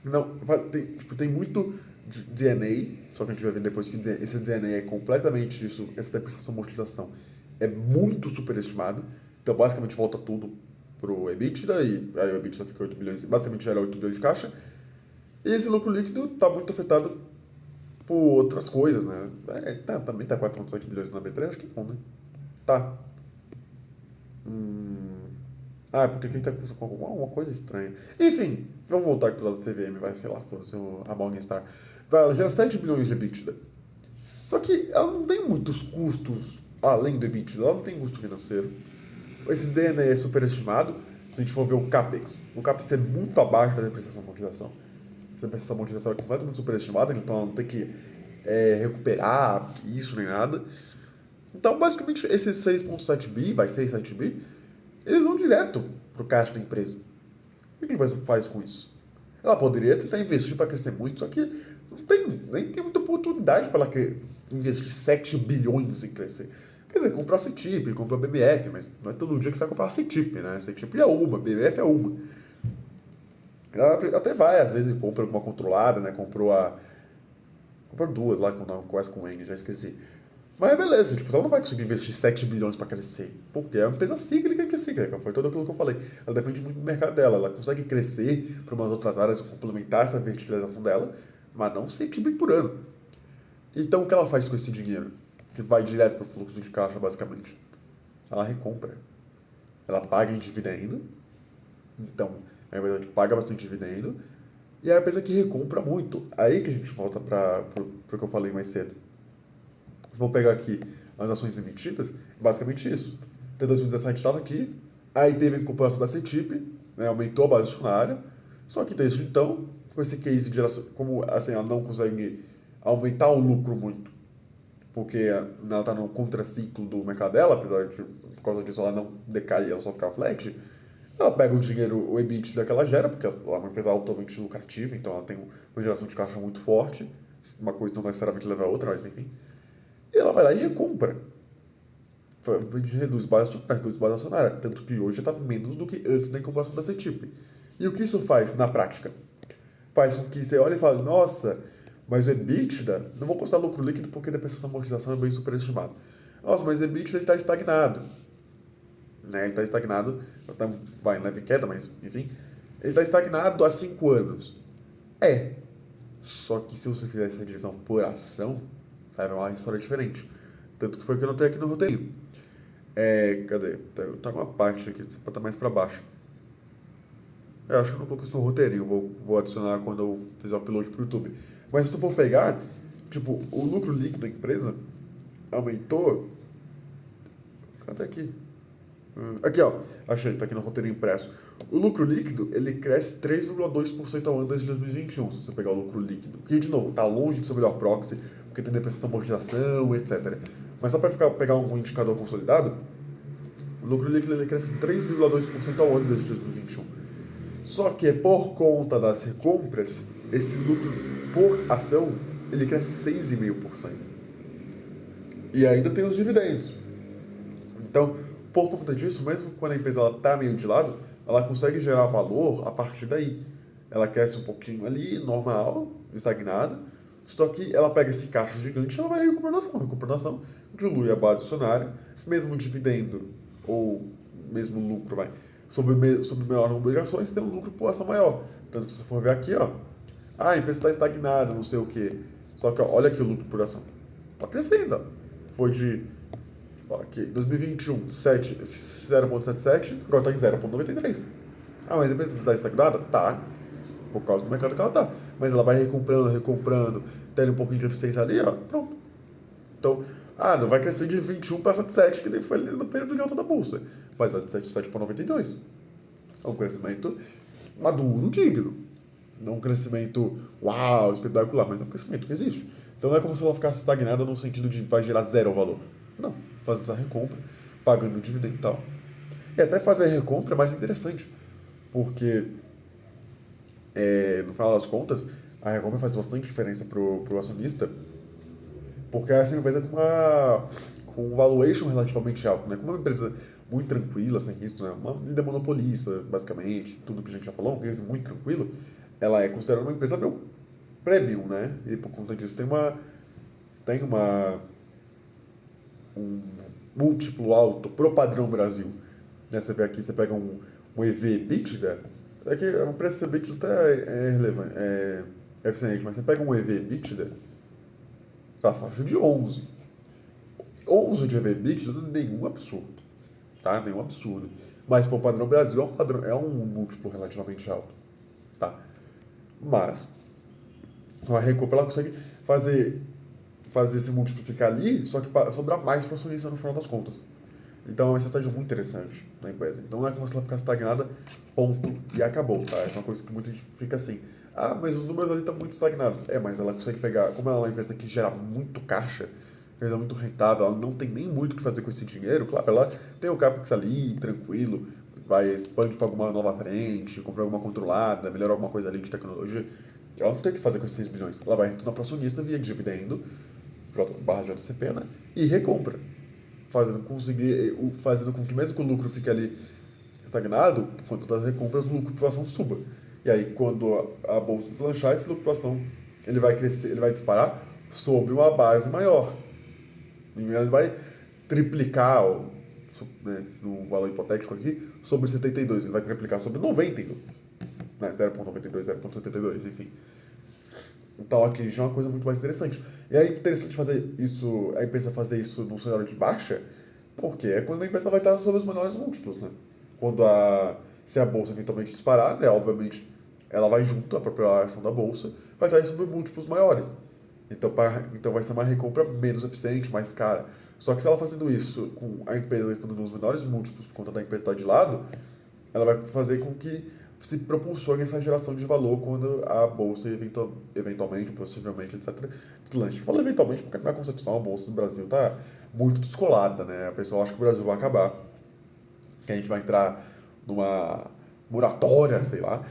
Não, tem muito DNA, só que a gente vai ver depois que esse DNA é completamente isso, essa depreciação e amortização é muito superestimado, então basicamente volta tudo pro EBITDA, e aí o EBITDA fica 8 bilhões, basicamente gera 8 bilhões de caixa, e esse lucro líquido está muito afetado por outras coisas, né? Também tá 4,7 bilhões na B3, acho que não, né? Tá. Porque aqui tá com uma coisa estranha. Enfim, vamos voltar aqui pro lado da CVM, vai, sei lá, a Morningstar. Ela gera 7 bilhões de EBITDA. Só que ela não tem muitos custos além do EBITDA, ela não tem custo financeiro. Esse DNA é superestimado, se a gente for ver o CAPEX. O CAPEX é muito abaixo da depreciação e amortização. A depreciação e amortização é completamente superestimada, então ela não tem que recuperar isso nem nada. Então, basicamente, esses 6,7 bi, vai 6, 7 bi, eles vão direto pro caixa da empresa. O que a empresa faz com isso? Ela poderia tentar investir para crescer muito, só que nem tem muita oportunidade para ela investir 7 bilhões em crescer. Quer dizer, comprar a CETIP, comprar a BBF, mas não é todo dia que você vai comprar a CETIP, né? A CETIP é uma, a BBF é uma. Ela até vai, às vezes, compra alguma controlada, né? Comprou duas lá, quase com o Eng, já esqueci. Mas beleza, tipo, ela não vai conseguir investir 7 bilhões para crescer. Porque é uma empresa cíclica que é cíclica, foi tudo aquilo que eu falei. Ela depende muito do mercado dela, ela consegue crescer para umas outras áreas, complementar essa verticalização dela, mas não 100 bi por ano. Então o que ela faz com esse dinheiro? Que vai direto para o fluxo de caixa, basicamente. Ela recompra. Ela paga em dividendo. Então, é uma empresa que paga bastante dividendo. E é uma empresa que recompra muito. Aí que a gente volta para o que eu falei mais cedo. Vou pegar aqui as ações emitidas, basicamente isso. Até 2017 estava aqui, aí teve a incorporação da CETIP, né, aumentou a base acionária, só que desde então, com esse case de geração, como assim, ela não consegue aumentar o lucro muito, porque ela está no contraciclo do mercado dela, apesar de, por causa disso, ela não decai, ela só fica flat, ela pega o dinheiro, o EBITDA que ela gera, porque ela é uma empresa altamente lucrativa, então ela tem uma geração de caixa muito forte, uma coisa não necessariamente leva a outra, mas enfim. E ela vai lá e recompra. Reduz base acionária. Tanto que hoje está menos do que antes da incorporação da CETIP. E o que isso faz na prática? Faz com que você olhe e fale, nossa, mas o EBITDA, não vou considerar lucro líquido porque a depreciação e amortização é bem superestimado. Nossa, mas o EBITDA está estagnado. Né? Ele está estagnado, vai em leve queda, mas enfim. Ele está estagnado há 5 anos. Só que se você fizer essa divisão por ação, é uma história diferente. Tanto que foi o que eu notei aqui no roteiro. Cadê? Tá uma parte aqui, você pode estar mais para baixo. Eu acho que eu não coloquei isso no roteirinho, vou adicionar quando eu fizer o upload pro YouTube. Mas se você for pegar, tipo, o lucro líquido da empresa aumentou. Cadê aqui? Aqui, ó. Achei, tá aqui no roteiro impresso. O lucro líquido, ele cresce 3,2% ao ano desde 2021, se você pegar o lucro líquido. Que, de novo, tá longe de ser o melhor proxy, porque tem depreciação, amortização, etc. Mas só para pegar um indicador consolidado, o lucro líquido ele cresce 3,2% ao ano desde 2021. Só que por conta das recompras, esse lucro por ação, ele cresce 6,5%. E ainda tem os dividendos. Então, por conta disso, mesmo quando a empresa está meio de lado, ela consegue gerar valor a partir daí. Ela cresce um pouquinho ali, normal, estagnada, só que ela pega esse caixa gigante e ela vai recuperação. Recuperação dilui a base acionária, mesmo dividendo ou mesmo lucro, sobre menor obrigações, tem um lucro por ação maior. Tanto que se você for ver aqui, ó, a empresa está estagnada, não sei o que. Só que ó, olha aqui o lucro por ação. Está crescendo, ó. Foi de aqui, 2021, 0,77, agora está em 0,93. Mas a empresa está estagnada? Tá, por causa do mercado que ela tá. Mas ela vai recomprando, tendo um pouquinho de eficiência ali, ó, pronto. Então, não vai crescer de 21 para 77, que nem foi ali no período de alta da bolsa. Mas vai de 77 para 92. É um crescimento maduro, digno. Não um crescimento, uau, espetacular, mas é um crescimento que existe. Então não é como se ela ficasse estagnada no sentido de vai gerar zero valor. Não, fazendo essa recompra, pagando o dividendo e tal. E até fazer a recompra é mais interessante, porque, no final das contas, a recompra faz bastante diferença pro acionista, porque essa empresa tem com um valuation relativamente alto, né? Como é uma empresa muito tranquila, sem risco, né? Uma líder monopolista, basicamente, tudo que a gente já falou, uma empresa muito tranquilo, ela é considerada uma empresa meio premium, né? E por conta disso tem um múltiplo alto pro padrão Brasil. Né? Você vê aqui, você pega um EV/EBITDA, é que o preço do EBITDA até é relevante, é eficiente, mas você pega um EV/EBITDA, tá a faixa de 11. 11 de EV/EBITDA não é nenhum absurdo, tá? Nenhum absurdo. Mas pro padrão Brasil é um múltiplo relativamente alto, tá? Mas a Recopa ela consegue fazer esse múltiplo ficar ali, só que sobrar mais para a acionista no final das contas. Então é uma estratégia muito interessante na empresa. Então não é como se ela ficar estagnada, ponto, e acabou, tá? Essa é uma coisa que muita gente fica assim, ah, mas os números ali estão muito estagnados. É, mas ela consegue pegar, como ela é uma empresa que gera muito caixa, empresa muito rentável, ela não tem nem muito o que fazer com esse dinheiro, claro, ela tem o CAPEX ali, tranquilo, vai expande para alguma nova frente, comprar alguma controlada, melhorar alguma coisa ali de tecnologia. Ela não tem o que fazer com esses 6 bilhões. Ela vai retornar para o acionista via dividendo, barra JCP, né? E recompra. Fazendo com que mesmo que o lucro fique ali estagnado, quando das recompras, o lucro por ação suba. E aí, quando a bolsa deslanchar, esse lucro por ação ele vai crescer, ele vai disparar sobre uma base maior. Ele vai triplicar né, no valor hipotético aqui sobre 72, ele vai triplicar sobre 92. Né, 0,92, 0,72, enfim. Então aqui já é uma coisa muito mais interessante. E aí é interessante fazer isso, a empresa fazer isso num cenário de baixa, porque é quando a empresa vai estar sobre os menores múltiplos, né? Se a bolsa eventualmente disparar, né, obviamente ela vai junto, a própria ação da bolsa, vai estar sobre múltiplos maiores. Então vai ser uma recompra menos eficiente, mais cara. Só que se ela fazendo isso com a empresa estando nos menores múltiplos por conta da empresa estar de lado, ela vai fazer com que se propulsione essa geração de valor quando a bolsa eventualmente, possivelmente, etc. deslanche. Eu falo eventualmente porque na minha concepção a bolsa do Brasil está muito descolada, né? A pessoa acha que o Brasil vai acabar, que a gente vai entrar numa moratória, sei lá.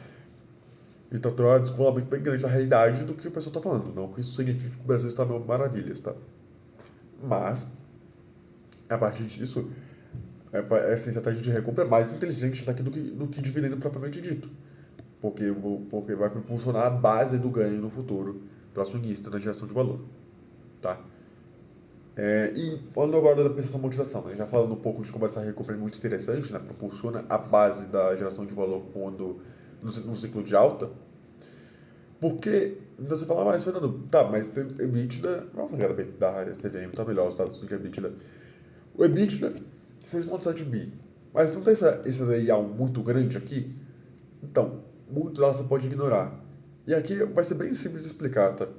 Então tem um descolamento bem grande da realidade do que o pessoal está falando. Não que isso signifique que o Brasil está mil maravilhas, tá? Mas, a partir disso, essa estratégia de recompra é mais inteligente até do que dividendo propriamente dito. Porque vai propulsionar a base do ganho no futuro para o acionista na geração de valor. Tá? E falando agora da prestação de amortização, né? Já falando um pouco de como essa recompra é muito interessante, né? Propulsiona a base da geração de valor no ciclo de alta. Porque, então você fala, mas Fernando, tá, mas tem EBITDA, vamos olhar da CVM, tá melhor os dados do EBITDA. O EBITDA, 6,7 bi. Mas não tem esse layout muito grande aqui? Então, muito dela você pode ignorar. E aqui vai ser bem simples de explicar, tá?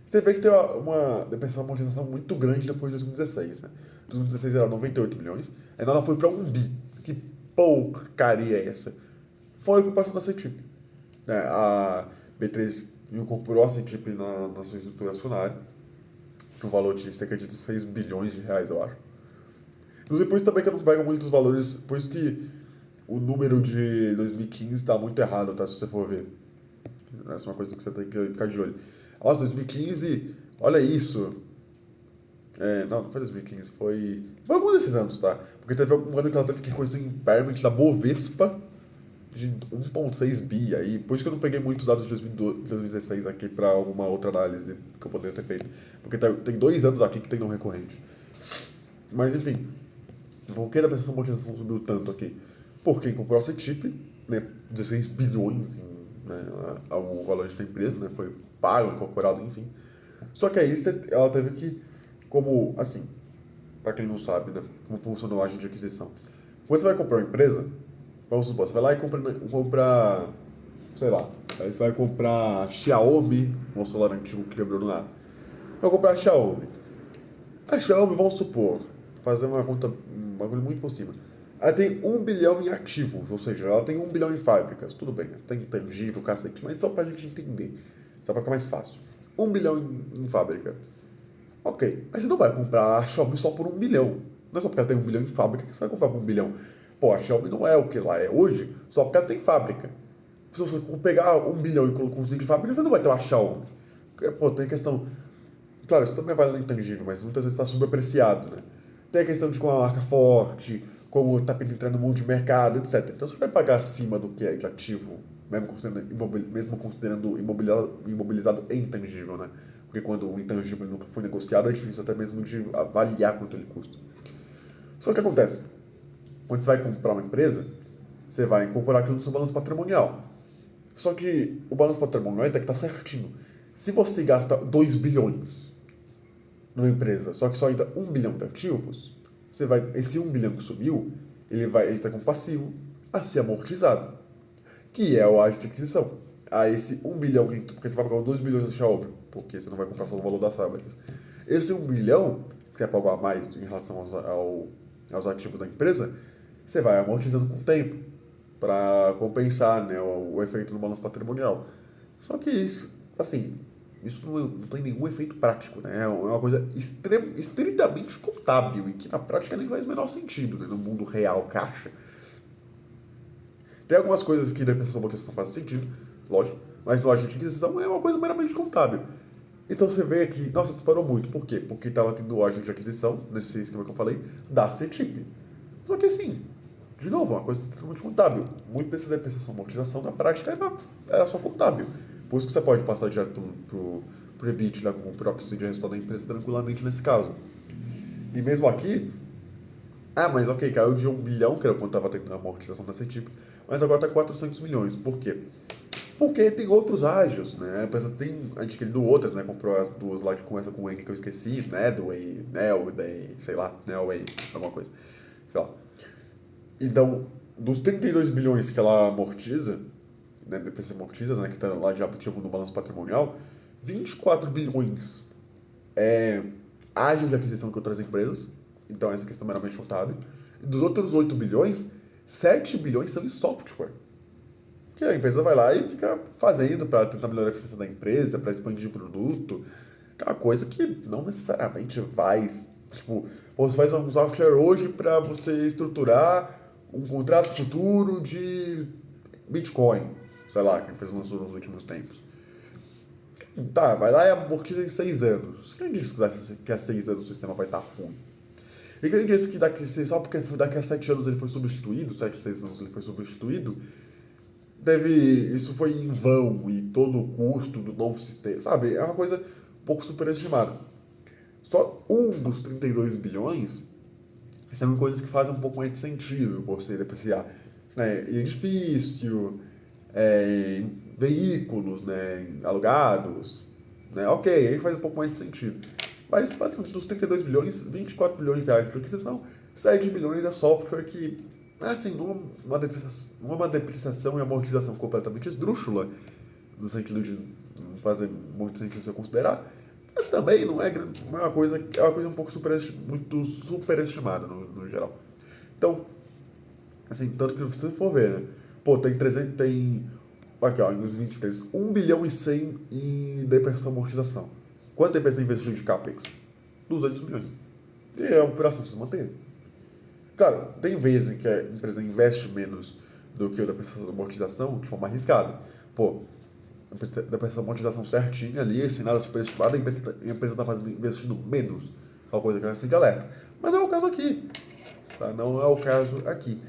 Você vê que tem uma depreciação de amortização muito grande depois de 2016, né? 2016 era 98 milhões, aí ela foi para 1 bi. Que porcaria é essa? Foi com o passado da CETIP. Né? A B3 incorporou a CETIP na sua estrutura acionária, com um valor de cerca de 6 bilhões de reais, eu acho. E depois também que eu não pego muitos valores, por isso que o número de 2015 está muito errado, tá? Se você for ver. Essa é uma coisa que você tem que ficar de olho. Nossa, 2015, olha isso. Não foi 2015, foi algum desses anos, tá? Porque teve um ano que ela teve que reconhecer um impairment da Bovespa de 1,6 bi aí. Por isso que eu não peguei muitos dados de 2016 aqui para alguma outra análise que eu poderia ter feito. Porque tem 2 anos aqui que tem não recorrente. Mas enfim, por que a depreciação de amortização subiu tanto aqui? Porque incorporou a CETIP, né, 16 bilhões né, ao valor da empresa, né, foi pago, incorporado, enfim. Só que aí ela teve que, como, assim, para quem não sabe, né, como funciona o agente de aquisição. Quando você vai comprar uma empresa, vamos supor, você vai lá e compra sei lá, aí você vai comprar Xiaomi, um celular antigo que quebrou do nada. Vai comprar Xiaomi. A Xiaomi, vamos supor, fazer uma conta, um bagulho muito por cima. Ela tem 1 bilhão em ativos, ou seja, ela tem 1 bilhão em fábricas. Tudo bem, tem intangível, cacete, mas só pra gente entender. Só pra ficar mais fácil. 1 bilhão em fábrica. Ok, mas você não vai comprar a Xiaomi só por 1 bilhão. Não é só porque ela tem 1 bilhão em fábrica que você vai comprar por 1 bilhão. Pô, a Xiaomi não é o que ela é hoje só porque ela tem fábrica. Se você pegar 1 bilhão e construir de fábrica, você não vai ter uma Xiaomi. Pô, tem a questão... Claro, isso também vale no intangível, mas muitas vezes está subapreciado, né? Tem a questão de como a marca é forte, como está penetrando no mundo de mercado, etc. Então você vai pagar acima do que é de ativo, mesmo considerando imobilizado e intangível, né? Porque quando o intangível nunca foi negociado, é difícil até mesmo de avaliar quanto ele custa. Só que o que acontece? Quando você vai comprar uma empresa, você vai incorporar aquilo no seu balanço patrimonial. Só que o balanço patrimonial tem que estar certinho. Se você gasta 2 bilhões numa empresa, só que só entra 1 bilhão de ativos, esse 1 bilhão que subiu, ele vai entrar com passivo a ser amortizado, que é o ágio de aquisição. Esse 1 bilhão, porque você vai pagar 2 bilhões da Xiaomi, porque você não vai comprar só o valor das fábricas. Esse 1 bilhão, que você vai pagar mais em relação aos ativos da empresa, você vai amortizando com o tempo, para compensar, né, o efeito no balanço patrimonial. Só que isso, assim, isso não tem nenhum efeito prático, né? É uma coisa estritamente contábil e que na prática nem faz o menor sentido, né? No mundo real, caixa. Tem algumas coisas que na depreciação e amortização fazem sentido, lógico, mas no agente de aquisição é uma coisa meramente contábil. Então você vê aqui, nossa, disparou muito. Por quê? Porque estava tendo o agente de aquisição, nesse esquema que eu falei, da CETIP. Só que assim, de novo, uma coisa extremamente contábil. Muito dessa depreciação e amortização na prática era só contábil. Por isso que você pode passar direto pro EBITDA, como proxy de resultado da empresa tranquilamente nesse caso. E mesmo aqui, mas ok, caiu de 1 bilhão, que era quando estava tendo a amortização da CETIP, mas agora está 400 milhões. Por quê? Porque tem outros ágios, né? A empresa tem adquirido outras, né? Comprou as duas lá que começa com N que eu esqueci, Nedway, Nelway, sei lá, Nelway, alguma coisa, sei lá. Então, dos 32 bilhões que ela amortiza, né, depois amortiza, né, que está lá de ativo no balanço patrimonial, 24 bilhões é ágio de aquisição que outras empresas, então essa questão é meramente contábil. E dos outros 8 bilhões, 7 bilhões são em software. Que a empresa vai lá e fica fazendo para tentar melhorar a eficiência da empresa, para expandir o produto. Aquela coisa que não necessariamente vai. Tipo, você faz um software hoje para você estruturar um contrato futuro de Bitcoin, sei lá, que a empresa lançou nos últimos tempos. Tá, vai lá e amortiza em 6 anos. Quem disse que há 6 anos o sistema vai estar ruim? E quem disse que só porque daqui a 7 anos ele foi substituído, 7, 6 anos ele foi substituído, isso foi em vão e todo o custo do novo sistema, sabe? É uma coisa um pouco superestimada. Só um dos 32 bilhões são coisas que fazem um pouco mais de sentido você depreciar. Edifício, veículos, né, alugados, né? Ok, aí faz um pouco mais de sentido. Mas, basicamente, dos 32 bilhões, 24 bilhões é ágio de aquisição, 7 bilhões é software que, assim, uma depreciação e amortização completamente esdrúxula, no sentido de não fazer muito sentido você considerar, mas também não é uma coisa, é uma coisa um pouco muito superestimada no geral. Então, assim, tanto que se você for ver, né? Pô, aqui ó, em 2023, 1 bilhão e 100 em depreciação e amortização. Quanto a empresa investiu de CAPEX? 200 milhões. E a operação se mantém. Claro, tem vezes em que a empresa investe menos do que o da depreciação e amortização de forma arriscada. Pô, a depreciação e amortização certinha ali, esse nada superestimado, a empresa está investindo menos. É uma coisa que é assim de alerta. Mas não é o caso aqui. Tá? Não é o caso aqui.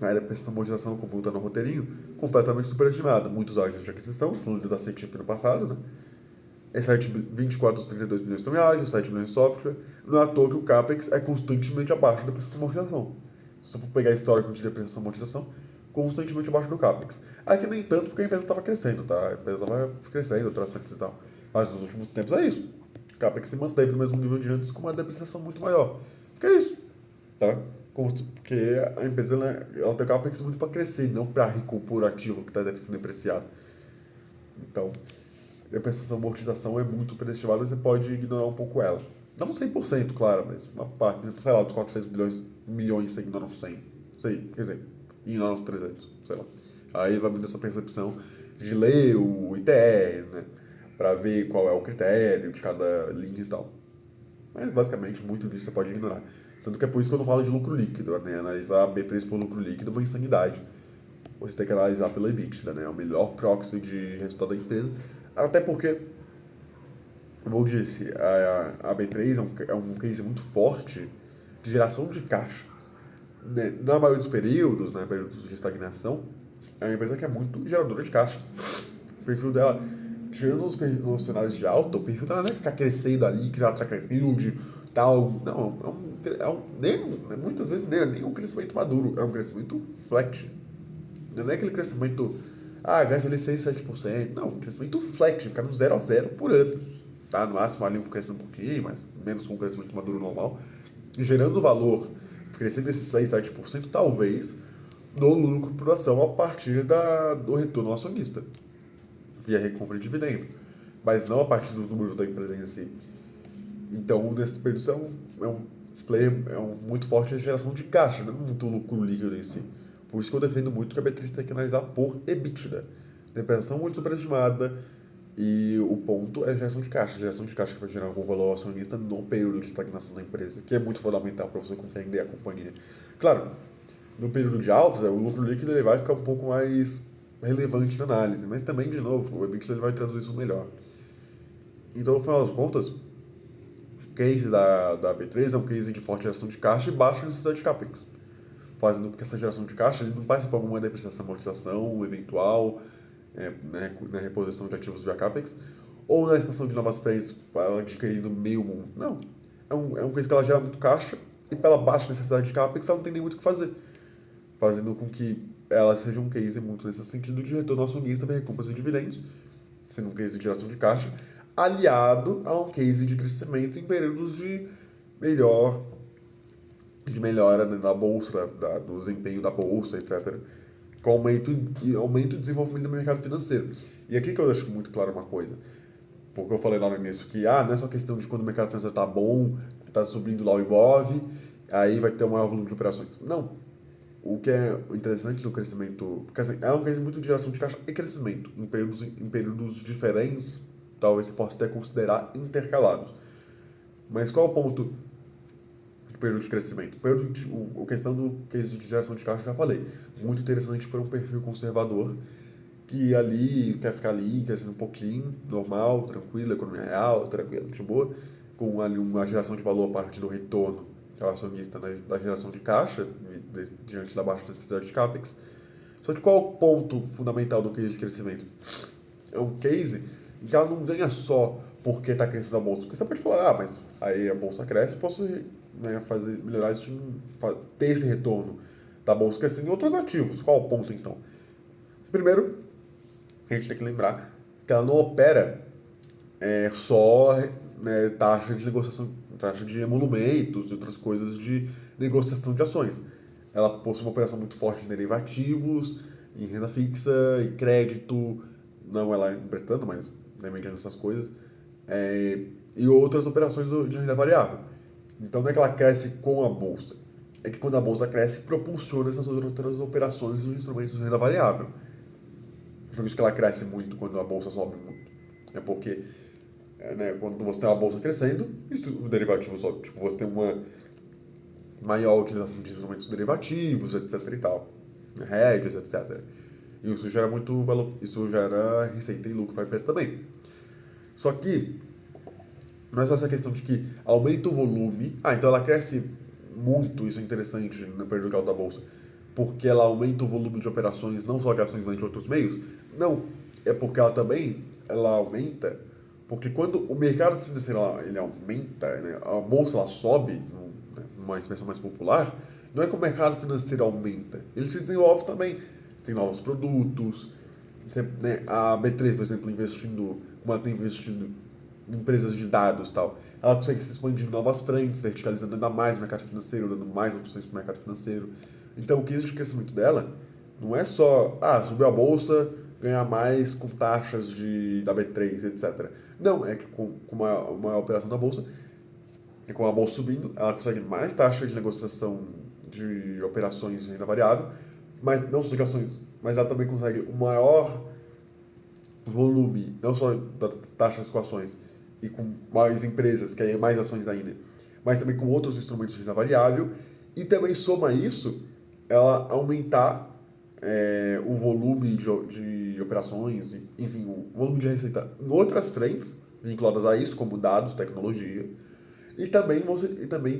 A depreciação e amortização, como está no roteirinho, completamente superestimada. Muitos ágios de aquisição, incluindo da CETIP no passado, né? 24 dos 32 bilhões estão em ágil, 7 bilhões em software. Não é à toa que o CAPEX é constantemente abaixo da depreciação e amortização. Se você for pegar histórico de depreciação e amortização, constantemente abaixo do CAPEX. Aqui nem tanto porque a empresa estava crescendo, tá? A empresa estava crescendo, trações e tal. Mas nos últimos tempos é isso. O CAPEX se manteve no mesmo nível de antes com uma depreciação muito maior. Que é isso, tá? Porque a empresa ela tem o CAPEX muito para crescer, não para recompor ativo que está sendo depreciado. Então, depreciação e amortização é muito superestimada, você pode ignorar um pouco ela. Não 100%, claro, mas uma parte, sei lá, dos 400 milhões você ignora uns 100. Sei, quer dizer, ignora uns 300, sei lá. Aí vai mudar sua percepção de ler o ITR, né? Para ver qual é o critério de cada linha e tal. Mas basicamente muito disso você pode ignorar. Tanto que é por isso que eu não falo de lucro líquido, né? Analisar B3 por lucro líquido é uma insanidade. você tem que analisar pelo EBITDA, né? É o melhor proxy de resultado da empresa. Até porque, como eu disse, a B3 é um case muito forte de geração de caixa. Né? Na maioria dos períodos, né, períodos de estagnação, é uma empresa que é muito geradora de caixa. O perfil dela, tirando nos cenários de alta, o perfil dela não é ficar crescendo ali, criar track record, tal. Não, muitas vezes nem um crescimento maduro, é um crescimento flat. Não é aquele crescimento, cresce ali 6, 7%. Não, um crescimento flat, ficar no 0 a 0 por ano. Tá? No máximo ali crescendo um pouquinho, mas menos com um crescimento maduro normal. E gerando valor, crescendo esses 6, 7%, talvez, no lucro por ação a partir do retorno ao acionista, via recompra de dividendo, mas não a partir dos números da empresa em si. Então, nesse período, é um player muito forte de geração de caixa, não é muito lucro líquido em si. Por isso que eu defendo muito que a B3 tem que analisar por EBITDA. Depreciação muito superestimada e o ponto é a geração de caixa. A geração de caixa que vai gerar algum valor ao acionista no período de estagnação da empresa, que é muito fundamental para você compreender a companhia. Claro, no período de alta, o lucro líquido ele vai ficar um pouco mais relevante na análise, mas também, de novo, o EBITDA ele vai traduzir isso melhor. Então, no final das contas, o case da B3 é um case de forte geração de caixa e baixa necessidade de CAPEX, fazendo com que essa geração de caixa ele não passe por alguma depreciação, amortização eventual, na reposição de ativos via CAPEX, ou na expansão de novas frentes para adquirindo meio mundo. Não. É um case que ela gera muito caixa e pela baixa necessidade de CAPEX ela não tem nem muito o que fazer, fazendo com que ela seja um case muito nesse sentido de retorno ao acionista para recompras de dividendos, sendo um case de geração de caixa, aliado a um case de crescimento em períodos de melhora, né, da bolsa, do desempenho da bolsa, etc., com aumento e desenvolvimento do mercado financeiro. E aqui que eu deixo muito claro uma coisa, porque eu falei lá no início que não é só questão de quando o mercado financeiro está bom, está subindo lá o Ibov, aí vai ter um maior volume de operações. Não. O que é interessante do crescimento, porque assim, é um crescimento muito de geração de caixa e crescimento, em períodos diferentes, talvez você possa até considerar intercalados. Mas qual é o ponto do período de crescimento? A questão do case de geração de caixa, já falei. Muito interessante para um perfil conservador, que ali quer ficar ali, crescendo um pouquinho, normal, tranquilo, economia real, tranquila, de boa, com ali uma geração de valor a partir do retorno acionista da geração de caixa, diante da baixa necessidade de CAPEX. Só que qual é o ponto fundamental do case de crescimento? É um case em que ela não ganha só porque está crescendo a bolsa. Porque você pode falar, mas aí a bolsa cresce, eu posso, né, melhorar isso, ter esse retorno da bolsa crescendo em outros ativos. Qual é o ponto, então? Primeiro, a gente tem que lembrar que ela não opera só, né, taxa de negociação, taxa de emolumentos e outras coisas de negociação de ações. Ela possui uma operação muito forte em derivativos, em renda fixa, em crédito, não ela emprestando, mas vendendo essas coisas, e outras operações de renda variável. Então não é que ela cresce com a bolsa, é que quando a bolsa cresce, propulsiona essas outras operações dos instrumentos de renda variável. Por isso que ela cresce muito quando a bolsa sobe muito. É porque quando você tem uma bolsa crescendo, o derivativo sobe. Tipo, você tem uma maior utilização de instrumentos derivativos, etc e tal. Hedges, etc. E isso gera muito valor, isso gera receita e lucro para a empresa também. Só que não é só essa questão de que aumenta o volume. Então ela cresce muito, isso é interessante no período da bolsa, porque ela aumenta o volume de operações, não só de ações, mas de outros meios. Não, é porque ela aumenta, porque quando o mercado financeiro ele aumenta, né, a bolsa ela sobe, numa expressão mais popular, não é que o mercado financeiro aumenta, ele se desenvolve também. Tem novos produtos, né, a B3, por exemplo, como ela tem investido em empresas de dados e tal, ela consegue se expandir em novas frentes, verticalizando ainda mais o mercado financeiro, dando mais opções para o mercado financeiro. Então, o case de crescimento dela não é só, subiu a bolsa, ganhar mais com taxas da B3, etc. Não, é que com uma operação da bolsa, e com a bolsa subindo, ela consegue mais taxa de negociação de operações de renda variável, mas não só de ações, mas ela também consegue um maior volume, não só das taxas com ações, e com mais empresas, que aí é mais ações ainda, mas também com outros instrumentos de renda variável, e também soma isso, ela aumentar o volume de operações, enfim, o volume de receita em outras frentes vinculadas a isso, como dados, tecnologia. E também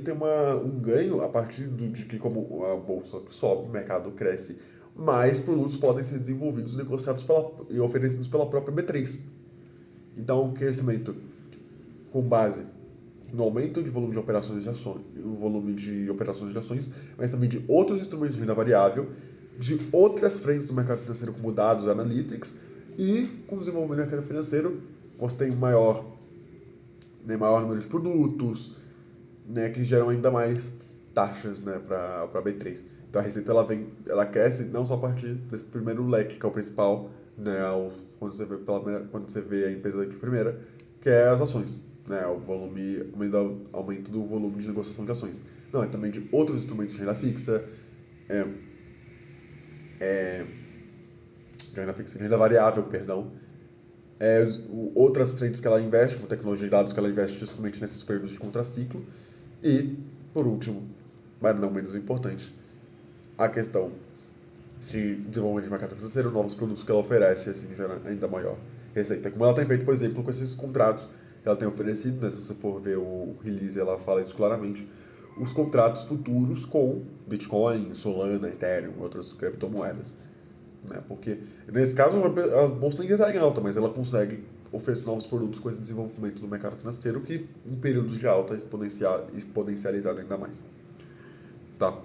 tem um ganho a partir de que, como a bolsa sobe, o mercado cresce, mais produtos podem ser desenvolvidos, negociados e oferecidos pela própria B3. Então, o crescimento com base no aumento de volume de operações de ações, o volume de operações de ações, mas também de outros instrumentos de renda variável, de outras frentes do mercado financeiro, como dados, analytics, e com o desenvolvimento do mercado financeiro, você tem maior número de produtos, né, que geram ainda mais taxas, né, para a B3. Então a receita ela cresce não só a partir desse primeiro leque, que é o principal, né, quando você vê a empresa de primeira, que é as ações, né, aumento do volume de negociação de ações. Não, é também de outros instrumentos de renda fixa, é, de renda variável, perdão, outras trades que ela investe, como tecnologia de dados que ela investe justamente nesses períodos de contraciclo. E, por último, mas não menos importante, a questão de desenvolvimento de mercado financeiro, novos produtos que ela oferece, assim, gera ainda maior receita. Como ela tem feito, por exemplo, com esses contratos que ela tem oferecido, né? Se você for ver o release, ela fala isso claramente, os contratos futuros com Bitcoin, Solana, Ethereum, outras criptomoedas. Né? Porque, nesse caso, a bolsa nem está em alta, mas ela consegue oferecer novos produtos com esse desenvolvimento do mercado financeiro que, em períodos de alta, exponencializado ainda mais. Tá?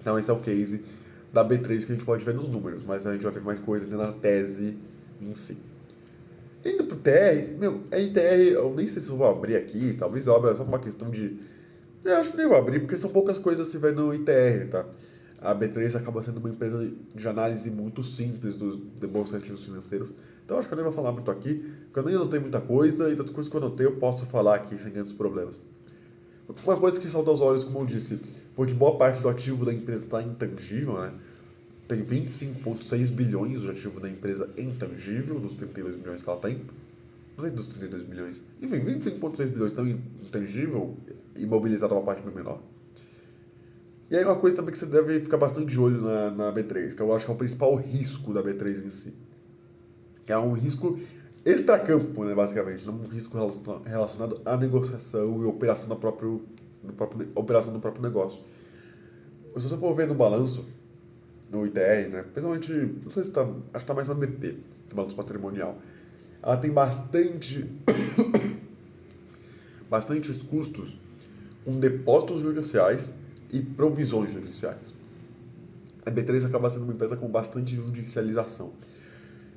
Então, esse é o case da B3 que a gente pode ver nos números, mas a gente vai ver mais coisa na tese em si. Indo pro TR, a ITR, eu nem sei se eu vou abrir aqui, talvez eu abra só por uma questão de. Eu acho que nem vou abrir, porque são poucas coisas se vê no ITR, tá? A B3 acaba sendo uma empresa de análise muito simples de bolsa de ativos financeiros. Então acho que eu nem vou falar muito aqui, porque eu nem anotei muita coisa, e das coisas que eu anotei eu posso falar aqui sem grandes problemas. Uma coisa que salta aos olhos, como eu disse, foi que boa parte do ativo da empresa está intangível, né? Tem 25,6 bilhões de ativo da empresa intangível, dos 32 milhões que ela tem. Não sei dos 32 milhões. Enfim, 25,6 bilhões estão intangível, imobilizado uma parte bem menor. E aí uma coisa também que você deve ficar bastante de olho na B3, que eu acho que é o principal risco da B3 em si. Que é um risco extracampo, né, basicamente, não um risco relacionado à negociação e operação operação do próprio negócio. Se você for ver no balanço, no ITR, né, principalmente, não sei se está, acho que está mais na BP, no balanço patrimonial, ela tem bastantes custos com depósitos judiciais e provisões judiciais. A B3 acaba sendo uma empresa com bastante judicialização.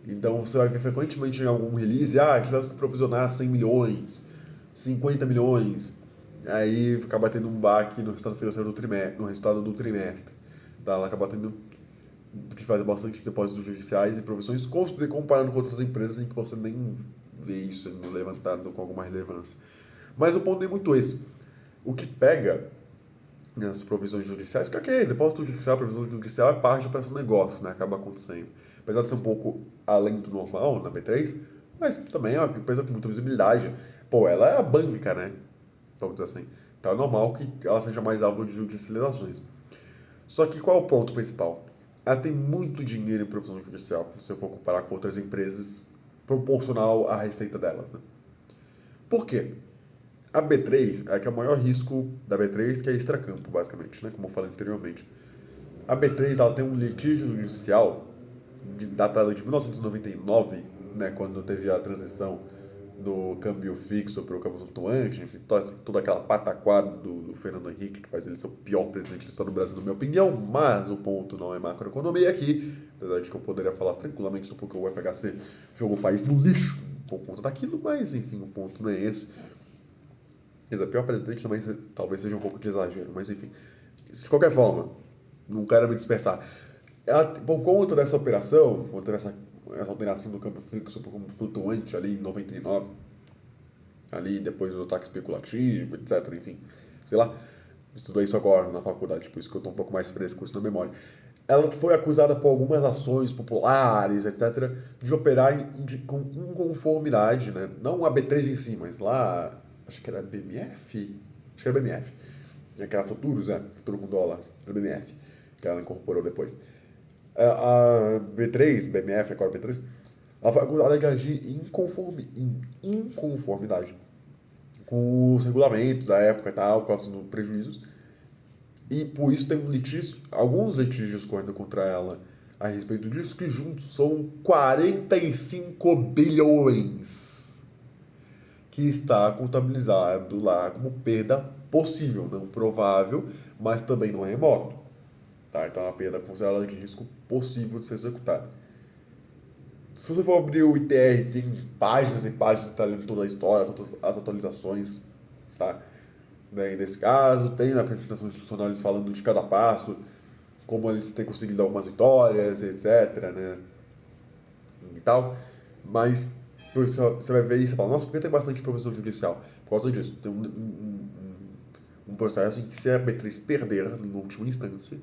Então você vai ver frequentemente em algum release, tivemos que provisionar 100 milhões, 50 milhões, aí acaba tendo um baque no resultado financeiro do trimestre, no resultado do trimestre. Tá? Ela acaba tendo que fazer bastante depósitos judiciais e provisões, comparando com outras empresas em que você nem vê isso sendo levantado com alguma relevância. Mas o ponto é muito esse. O que pega nas provisões judiciais, que ok, depósito judicial, provisão judicial é parte do operação do negócio, né? Acaba acontecendo. Apesar de ser um pouco além do normal na B3, mas também é uma empresa com muita visibilidade. Pô, ela é a banca, né? Vamos dizer assim. Então é normal que ela seja mais alvo de judicializações. Só que qual é o ponto principal? Ela tem muito dinheiro em provisão judicial, se eu for comparar com outras empresas, proporcional à receita delas, né? Por quê? A B3 é que é o maior risco da B3, que é extracampo, basicamente, né? Como eu falei anteriormente. A B3 ela tem um litígio judicial datado de 1999, né? Quando teve a transição do câmbio fixo para o câmbio flutuante, enfim, toda aquela pataquada do Fernando Henrique, que faz ele ser o pior presidente da história do Brasil, na minha opinião, mas o ponto não é macroeconomia aqui, apesar de que eu poderia falar tranquilamente do porquê o FHC jogou o país no lixo por conta daquilo, mas enfim, o ponto não é esse. Ele é pior presidente também, talvez seja um pouco de exagero, mas enfim. De qualquer forma, não quero me dispersar. Por conta dessa operação, por conta dessa alteração do campo fixo para o campo flutuante ali em 99, ali depois do ataque especulativo, etc, enfim, sei lá, estudei isso agora na faculdade, por isso que eu estou um pouco mais fresco com isso na memória. Ela foi acusada por algumas ações populares, etc, de operar com inconformidade, né? Não a B3 em si, mas lá, acho que era BMF, acho que era BMF, aquela Futuros, Futuro com dólar, era BMF, que ela incorporou depois. A B3, BMF, agora B3, ela foi acusada de agir em inconformidade com os regulamentos da época e tal, causando prejuízos. E por isso tem alguns litígios correndo contra ela a respeito disso, que juntos são 45 bilhões, que está contabilizado lá como perda possível, não provável, mas também não é remoto. Tá? Então é uma perda considerada de risco possível de ser executada. Se você for abrir o ITR, tem páginas e páginas detalhando toda a história, todas as atualizações, tá? Daí, nesse caso, tem na apresentação institucional eles falando de cada passo, como eles têm conseguido algumas vitórias, etc, né? E tal. Mas você vai ver isso e fala, nossa, por que tem bastante promoção judicial? Por causa disso, tem um processo em que se a B3 perder, em última instância,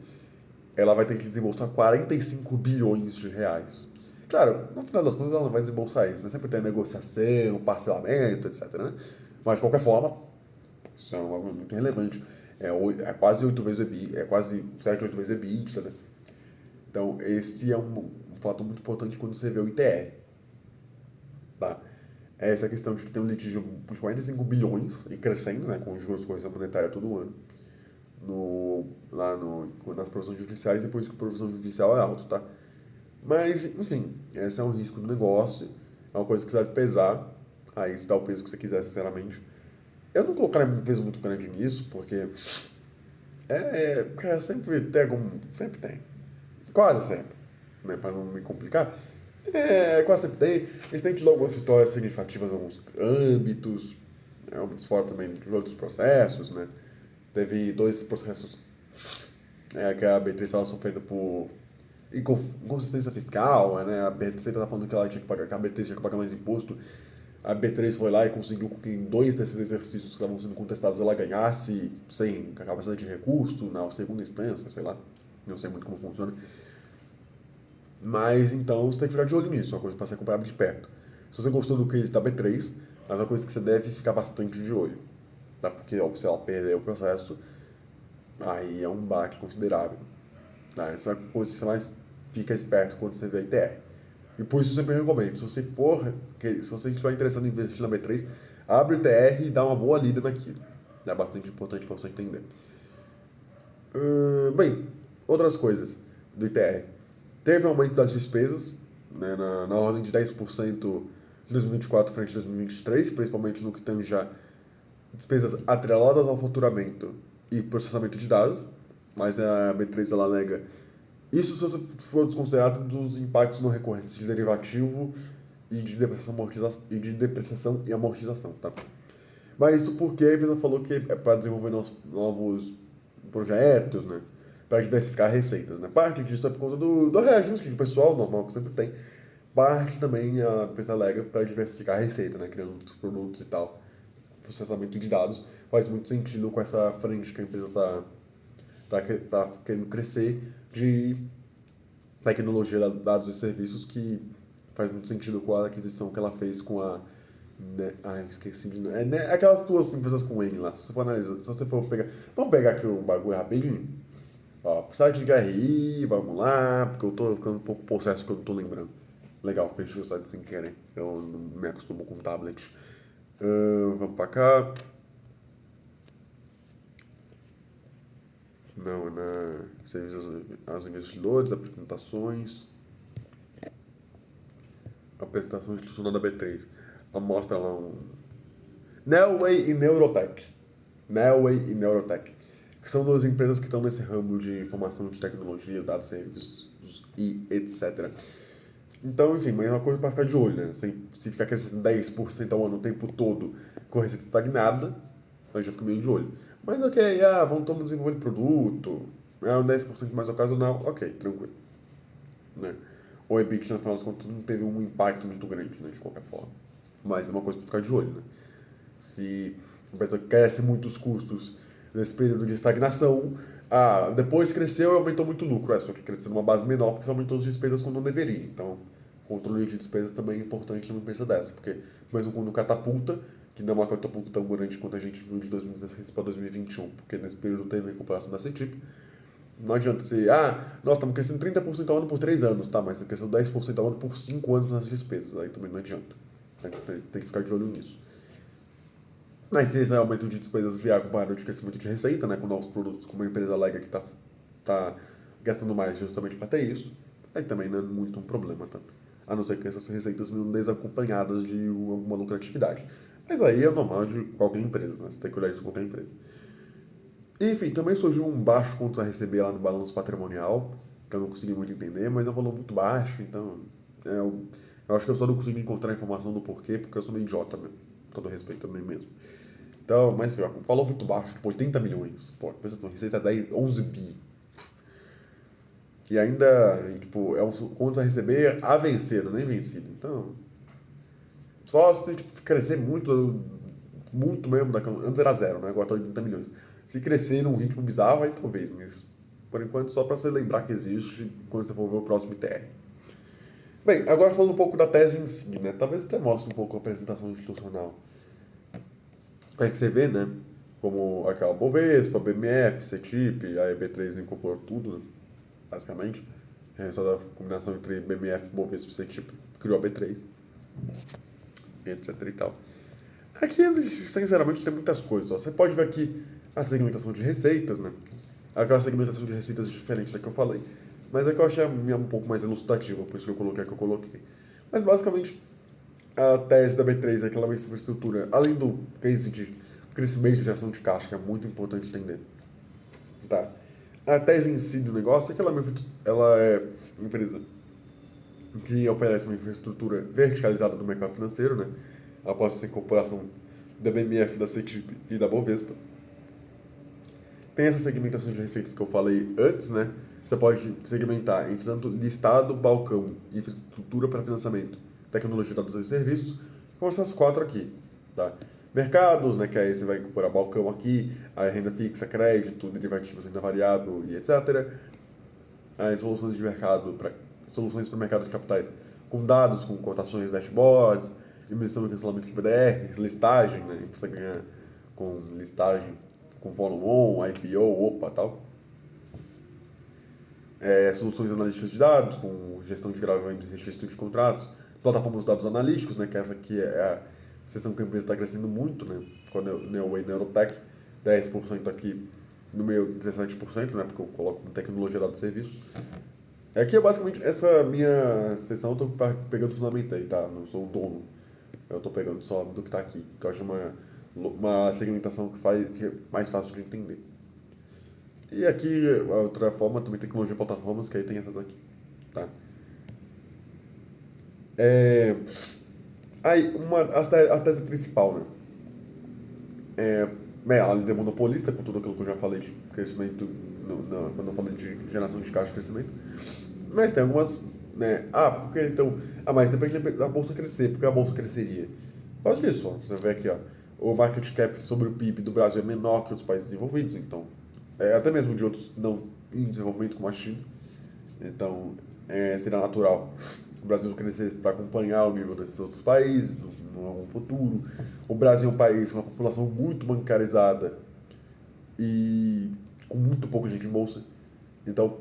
ela vai ter que desembolsar 45 bilhões de reais. Claro, no final das contas ela não vai desembolsar isso, né? Sempre tem negociação, parcelamento, etc, né? Mas de qualquer forma, isso é algo muito relevante. É quase 8 vezes o EBITDA, é quase 7, 8 vezes o EBITDA, né? Então, esse é um fator muito importante quando você vê o ITR. Tá? Essa questão de que tem um litígio de 45 bilhões e crescendo, né, com juros correção monetária todo ano, nas provisões judiciais, depois que a provisão judicial é alta, tá? Mas, enfim, esse é um risco do negócio, é uma coisa que você deve pesar, aí você dá o peso que você quiser, sinceramente. Eu não colocaria um peso muito grande nisso, porque cara, sempre tem sempre tem, quase sempre, né, para não me complicar, quase sempre tem, eles têm tido algumas vitórias significativas em alguns âmbitos, âmbitos fora também de outros processos, né, teve 2 processos que a B3 estava sofrendo por inconsistência fiscal, né? A B3 estava falando que ela tinha que pagar, que a B3 tinha que pagar mais imposto. A B3 foi lá e conseguiu que em 2 desses exercícios que estavam sendo contestados ela ganhasse sem capacidade de recurso na segunda instância, sei lá. Não sei muito como funciona. Mas então você tem que ficar de olho nisso, é uma coisa para ser acompanhada de perto. Se você gostou do case da B3, é uma coisa que você deve ficar bastante de olho. Tá? Porque ó, se ela perder o processo, aí é um baque considerável. Tá? Essa é uma coisa que você mais fica esperto quando você vê a ITR. E por isso eu sempre recomendo, se você estiver interessado em investir na B3, abre o ITR e dá uma boa lida naquilo. É bastante importante para você entender. Bem, outras coisas do ITR. Teve um aumento das despesas, né, na ordem de 10% de 2024 frente a 2023, principalmente no que tange a despesas atreladas ao faturamento e processamento de dados, mas a B3 ela alega isso se você for desconsiderado dos impactos não recorrentes de derivativo e de depreciação e amortização, tá? Mas isso porque a empresa falou que é para desenvolver novos projetos, né? Para diversificar receitas, né? Parte disso é por conta do reajuste que o pessoal normal que sempre tem. Parte também a empresa alega para diversificar a receita, né? Criando outros produtos e tal. Processamento de dados faz muito sentido com essa frente que a empresa tá querendo crescer de tecnologia, dados e serviços, que faz muito sentido com a aquisição que ela fez com a. Né, esqueci de. Aquelas 2 empresas com N lá. Se você for analisar, se você for pegar. Vamos pegar aqui o bagulho rapidinho. Ó, site de RI, vamos lá, porque eu tô ficando um pouco possesso que eu não tô lembrando. Legal, fechei o site sem querer. Eu não me acostumo com tablet. Vamos pra cá. Não, serviços aos investidores, apresentação institucional da B3. Ela mostra lá Nelway e Neurotech. Nelway e Neurotech. Que são 2 empresas que estão nesse ramo de informação de tecnologia, dados, serviços e etc. Então, enfim, mas é uma coisa para ficar de olho, né? Se ficar crescendo 10% ao ano o tempo todo com receita estagnada, aí já fica meio de olho. Mas ok, vamos desenvolver produto, é um 10% mais ocasional, ok, tranquilo. Né? O EBITDA, no final das contas, não teve um impacto muito grande, né, de qualquer forma. Mas é uma coisa para ficar de olho, né? Se a empresa cresce muitos custos nesse período de estagnação, depois cresceu e aumentou muito o lucro, só que cresceu numa base menor porque você aumentou as despesas quando não deveria. Então, controle de despesas também é importante numa empresa dessa, porque mesmo quando catapulta, que não é uma catapulta tão grande quanto a gente viu de 2016 para 2021, porque nesse período teve a recuperação da CETIP, Não adianta ser, nós estamos crescendo 30% ao ano por 3 anos, tá, mas você cresceu 10% ao ano por 5 anos nas despesas, aí também não adianta. Tem que ficar de olho nisso. Mas se esse aumento de despesas vier acompanhado de crescimento de receita, né, com novos produtos, como a empresa alega que tá gastando mais justamente para ter isso, aí também não é muito um problema, tá? A não ser que essas receitas venham desacompanhadas de alguma lucratividade. Mas aí é normal de qualquer empresa, né? Você tem que olhar isso com qualquer empresa. Enfim, também surgiu um baixo contas a receber lá no balanço patrimonial, que eu não consegui muito entender, mas é um valor muito baixo, então eu acho que eu só não consegui encontrar a informação do porquê, porque eu sou meio idiota mesmo, com todo respeito também mesmo. Então, mas enfim, valor muito baixo, tipo 80 milhões. Pô, pensa, a receita é 10, 11 bi. E ainda, tipo, é um contas a receber a vencer, nem vencido. Então, só se tipo, crescer muito, muito mesmo, antes era zero, né? Agora tá 80 milhões. Se crescer num ritmo bizarro, aí talvez, mas por enquanto só para você lembrar que existe quando você for ver o próximo ITR. Bem, agora falando um pouco da tese em si, né? Talvez até mostre um pouco a apresentação institucional. É que você vê, né? Como aquela Bovespa, BMF, CETIP, a EB3 incorporou tudo, né? Basicamente. É só da combinação entre BMF, Bovespa e CETIP criou a B3, etc e tal. Aqui, sinceramente, tem muitas coisas. Ó. Você pode ver aqui a segmentação de receitas, né? Aquela segmentação de receitas diferente da que eu falei. Mas é que eu achei um pouco mais elucidativa, por isso que eu coloquei a que eu coloquei. Mas, basicamente, a tese da B3 é que ela vai ser uma estrutura, além do case de crescimento e geração de caixa, que é muito importante entender. Tá? A tese em si do negócio é que ela é uma empresa que oferece uma infraestrutura verticalizada do mercado financeiro, né? Após essa incorporação da BMF, da CETIP e da Bovespa. Tem essa segmentação de receitas que eu falei antes, né? Você pode segmentar entre tanto listado, balcão, infraestrutura para financiamento, tecnologia, dados e serviços, com essas 4 aqui, tá? Mercados, né, que aí você vai incorporar balcão aqui, a renda fixa, crédito, derivativos, renda variável e etc. As soluções de mercado, soluções para o mercado de capitais, com dados, com cotações, dashboards, emissão e cancelamento de PDRs, listagem, né, você ganha com listagem, com follow-on, IPO, OPA, tal. Soluções analíticas de dados, com gestão de gravamento e registro de contratos, plataformas de dados analíticos, né, que essa aqui é a seção que a empresa está crescendo muito, né, com a Neoway Neurotech, 10% aqui, no meu 17%, né, porque eu coloco tecnologia, dados e serviços. Aqui é basicamente essa minha seção, eu estou pegando fundamentei, tá, não sou o dono, eu estou pegando só do que está aqui, que eu acho uma segmentação que é mais fácil de entender. E aqui, a outra forma, também tecnologia de plataformas, que aí tem essas aqui, tá? Aí, a tese principal, né? Ela é monopolista, com tudo aquilo que eu já falei de crescimento, quando eu falei de geração de caixa de crescimento. Mas tem algumas, né? Porque então... mas depende da bolsa crescer, porque a bolsa cresceria. Pode ver só, você vê aqui, ó. O market cap sobre o PIB do Brasil é menor que os países desenvolvidos, então... até mesmo de outros não em desenvolvimento, como a China. Então, seria natural o Brasil crescer para acompanhar o nível desses outros países no futuro. O Brasil é um país com uma população muito bancarizada e com muito pouca gente em bolsa. Então,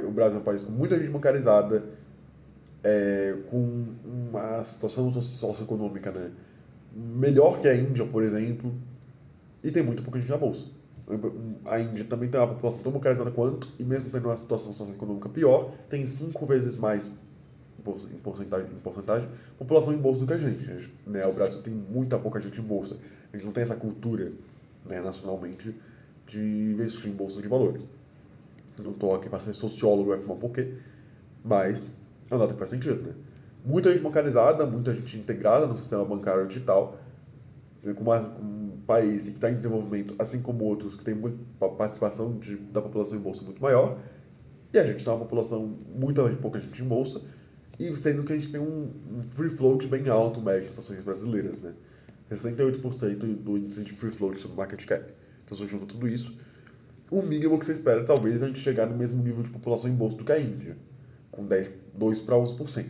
o Brasil é um país com muita gente bancarizada, com uma situação socioeconômica, né, melhor que a Índia, por exemplo, e tem muito pouca gente na bolsa. A Índia também tem uma população tão bancarizada quanto, e mesmo tendo uma situação socioeconômica pior, tem 5 vezes mais em porcentagem, população em bolsa do que a gente, né? O Brasil tem muita pouca gente em bolsa. A gente não tem essa cultura, né, nacionalmente de investir em bolsa de valores. Não estou aqui para ser sociólogo e afirmar por quê, mas é um dado que faz sentido, né? Muita gente bancarizada, muita gente integrada no sistema bancário digital, com um país que está em desenvolvimento, assim como outros que têm participação da população em bolsa muito maior, e a gente tem uma população pouca gente em bolsa, e sendo que a gente tem um free float bem alto, médio, das ações brasileiras, né? 68% do índice de free float sobre market cap. Então, se você junta tudo isso, o mínimo que você espera é talvez a gente chegar no mesmo nível de população em bolsa do que a Índia, com 2 para 11%.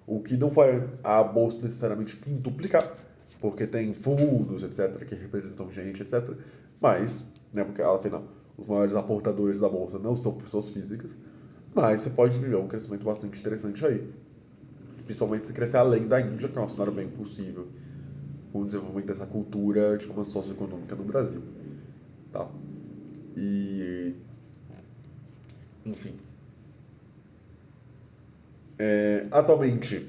O que não vai a bolsa necessariamente quintuplicar, porque tem fundos, etc., que representam gente, etc. Mas, né, porque afinal, os maiores aportadores da bolsa não são pessoas físicas, mas você pode viver um crescimento bastante interessante aí. Principalmente se crescer além da Índia, que é um cenário bem possível, com o desenvolvimento dessa cultura de forma socioeconômica no Brasil. Tá? E, enfim. Atualmente,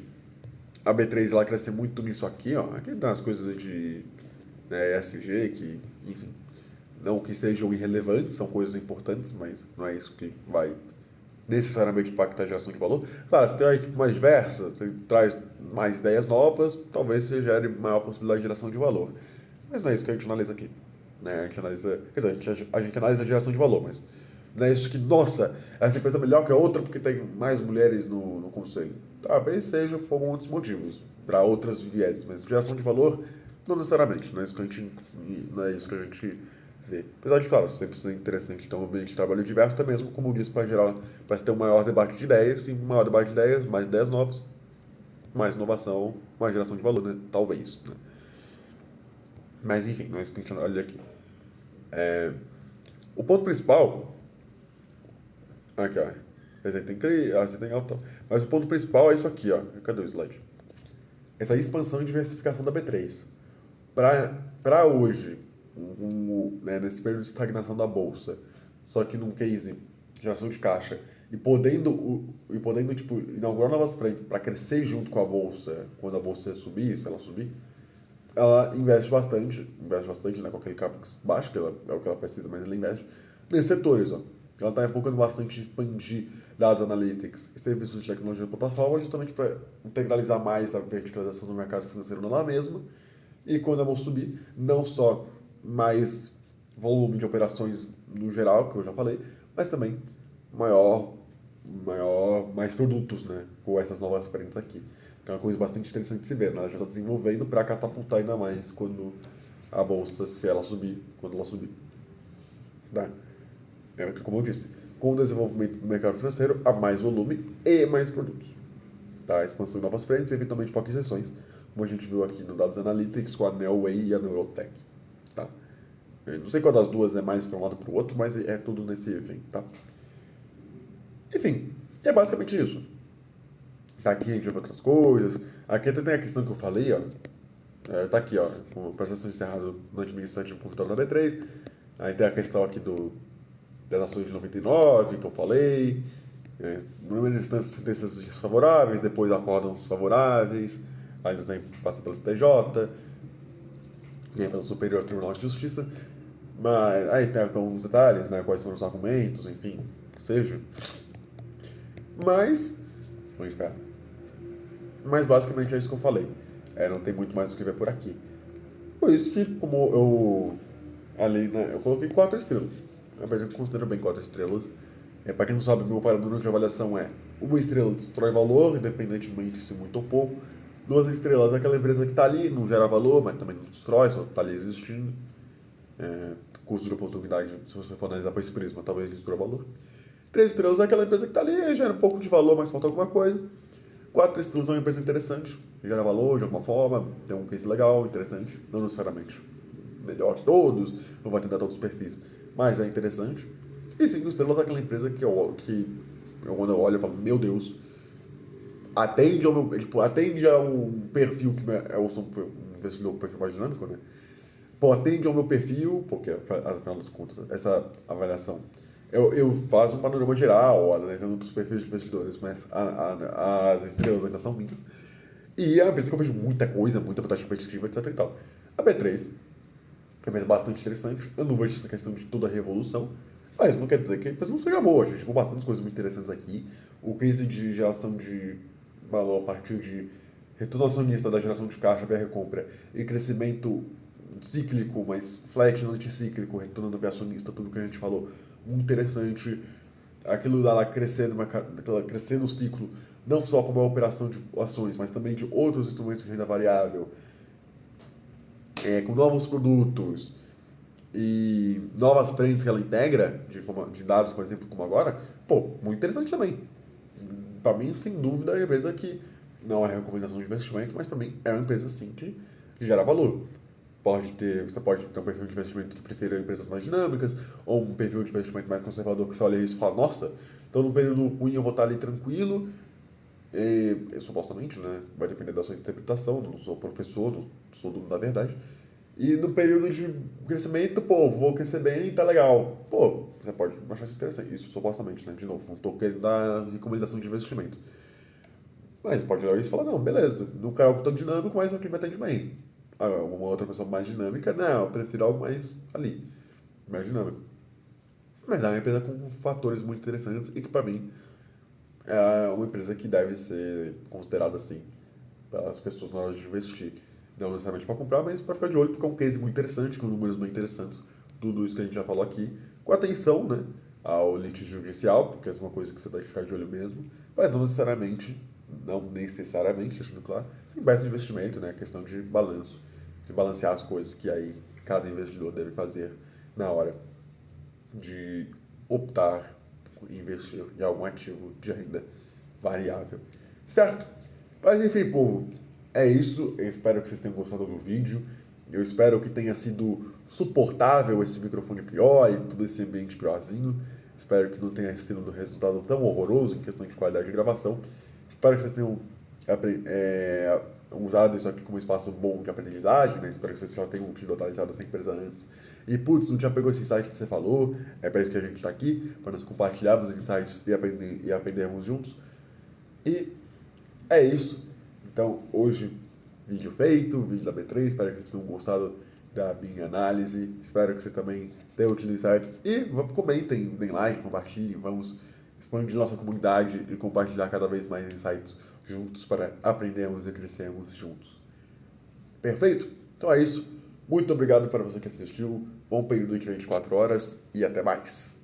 a B3 ela cresce muito nisso aqui, ó. Aqui tem as coisas de ESG, que, enfim, não que sejam irrelevantes, são coisas importantes, mas não é isso que vai necessariamente impactar a geração de valor. Claro, você tem uma equipe mais diversa, você traz mais ideias novas, talvez você gere maior possibilidade de geração de valor. Mas não é isso que a gente analisa aqui. Né? A gente analisa, quer dizer, a gente analisa a geração de valor, mas não é isso que, nossa, essa empresa é melhor que a outra porque tem mais mulheres no conselho. Talvez seja por alguns outros motivos, para outras vieses, mas geração de valor, não necessariamente. Não é isso que a gente, não é isso que a gente vê. Apesar de, claro, sempre ser interessante ter um ambiente de trabalho diverso, até mesmo, como eu disse, para ter um maior debate de ideias, e um maior debate de ideias, mais ideias novas, mais inovação, mais geração de valor, né? Talvez. Né? Mas, enfim, não é isso que a gente olha aqui. O ponto principal. Aqui, ó. Você tem alta. Mas o ponto principal é isso aqui, ó. Cadê o slide? Essa expansão e diversificação da B3. Para hoje, né, nesse período de estagnação da bolsa, só que num case de geração de caixa, e podendo tipo, inaugurar novas frentes para crescer junto com a bolsa, quando a bolsa subir, se ela subir, ela investe bastante, né, com aquele capex baixo, que é o que ela precisa, mas ela investe nesses setores, ó. Ela está focando bastante em expandir dados analytics e serviços de tecnologia de plataforma, justamente para integralizar mais a verticalização do mercado financeiro lá mesmo. E quando a bolsa subir, não só mais volume de operações no geral, que eu já falei, mas também mais produtos, né, com essas novas frentes aqui. Que é uma coisa bastante interessante de se ver, né? Ela já está desenvolvendo para catapultar ainda mais quando a bolsa, se ela subir, quando ela subir. Tá? Como eu disse, com o desenvolvimento do mercado financeiro, há mais volume e mais produtos. Tá? A expansão de novas frentes e eventualmente por aquisições, como a gente viu aqui no Dados Analytics com a Nelway e a Neurotech. Tá? Eu não sei qual das duas é mais para um lado ou para o outro, mas é tudo nesse evento. Tá? Enfim, é basicamente isso. Tá aqui a gente vê outras coisas. Aqui até tem a questão que eu falei, ó. Tá aqui, ó, com prestação encerrada no administrativo computador da B3. Aí tem a questão aqui das ações de 99, que eu falei. Na primeira instância, sentenças desfavoráveis, depois acórdãos favoráveis. Aí tem, passa pelo STJ, e pelo Superior Tribunal de Justiça. Mas aí tem alguns detalhes, né? Quais foram os argumentos, enfim, que seja. Mas. O inferno. Mas basicamente é isso que eu falei. Não tem muito mais o que ver por aqui. Por isso que, como ali, né, eu coloquei 4 estrelas. Apesar que eu considero bem 4 estrelas. Para quem não sabe, meu parâmetro de avaliação é 1 estrela destrói valor, independentemente se muito ou pouco. 2 estrelas é aquela empresa que está ali, não gera valor, mas também não destrói, só está ali existindo. Custo de oportunidade, se você for analisar por esse prisma, talvez destrua valor. 3 estrelas é aquela empresa que está ali, gera um pouco de valor, mas falta alguma coisa. 4 estrelas é uma empresa interessante, gera valor de alguma forma, tem um case legal, interessante, não necessariamente melhor de todos, não vai atender a todos os perfis, mas é interessante. E 5 estrelas é aquela empresa que quando eu olho, eu falo, meu Deus, atende a um perfil que eu sou um investidor com perfil mais dinâmico, né? Pô, atende ao meu perfil, porque afinal das contas, essa avaliação eu faço um panorama geral, analisando outros perfis de investidores, mas as estrelas ainda são minhas. E é uma empresa que eu vejo muita coisa, muita vantagem competitiva, etc e tal. A B3 é uma empresa bastante interessante. Eu não vejo essa questão de toda a revolução, mas não quer dizer que a empresa não seja boa. A gente viu bastante coisas muito interessantes aqui. O case de geração de valor a partir de retorno acionista da geração de caixa, BR Compra, e crescimento cíclico, mas flat, não anticíclico, retorno do acionista, tudo que a gente falou, muito interessante. Aquilo dela crescendo o ciclo, não só como a operação de ações, mas também de outros instrumentos de renda variável, com novos produtos e novas frentes que ela integra, de dados, por exemplo, como agora, pô, muito interessante também. Para mim, sem dúvida, é uma empresa que não é recomendação de investimento, mas para mim é uma empresa, sim, que gera valor. você pode ter um perfil de investimento que prefira empresas mais dinâmicas, ou um perfil de investimento mais conservador que você olha isso e fala, nossa, então no período ruim eu vou estar ali tranquilo, supostamente, né? Vai depender da sua interpretação, não sou professor, não sou dono da verdade. E no período de crescimento, pô, vou crescer bem, tá legal. Pô, você pode achar isso interessante. Isso supostamente, né? De novo, não tô querendo dar recomendação de investimento. Mas pode olhar isso e falar, não, beleza, não quero algo tão dinâmico, mas o clima atende bem. Uma outra pessoa mais dinâmica, não, eu prefiro algo mais ali, mais dinâmico. Mas é uma empresa com fatores muito interessantes e que, para mim, é uma empresa que deve ser considerada assim pelas pessoas na hora de investir. Não necessariamente para comprar, mas para ficar de olho, porque é um case muito interessante, com números muito interessantes, tudo isso que a gente já falou aqui, com atenção, né, ao litígio judicial, porque é uma coisa que você deve ficar de olho mesmo, mas não necessariamente, deixando claro, você investe em investimento, né, questão de balanço, de balancear as coisas que aí cada investidor deve fazer na hora de optar por investir em algum ativo de renda variável. Certo? Mas enfim, povo, é isso. Eu espero que vocês tenham gostado do vídeo. Eu espero que tenha sido suportável esse microfone pior e todo esse ambiente piorzinho. Espero que não tenha sido um resultado tão horroroso em questão de qualidade de gravação. Espero que vocês tenham usado isso aqui como um espaço bom de aprendizagem, né? Espero que vocês já tenham tido atualizado essa empresa antes. E, putz, não já pegou esse insight que você falou, é para isso que a gente está aqui, para nós compartilharmos os insights e aprendermos juntos. E é isso. Então, hoje, vídeo feito, vídeo da B3, espero que vocês tenham gostado da minha análise, espero que vocês também tenham tido insights. E comentem, deem like, compartilhem, vamos expandir nossa comunidade e compartilhar cada vez mais insights juntos para aprendermos e crescermos juntos. Perfeito? Então é isso. Muito obrigado para você que assistiu. Bom período de 24 horas e até mais.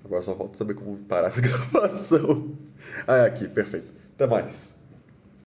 Agora só falta saber como parar essa gravação. Aqui, perfeito. Até mais.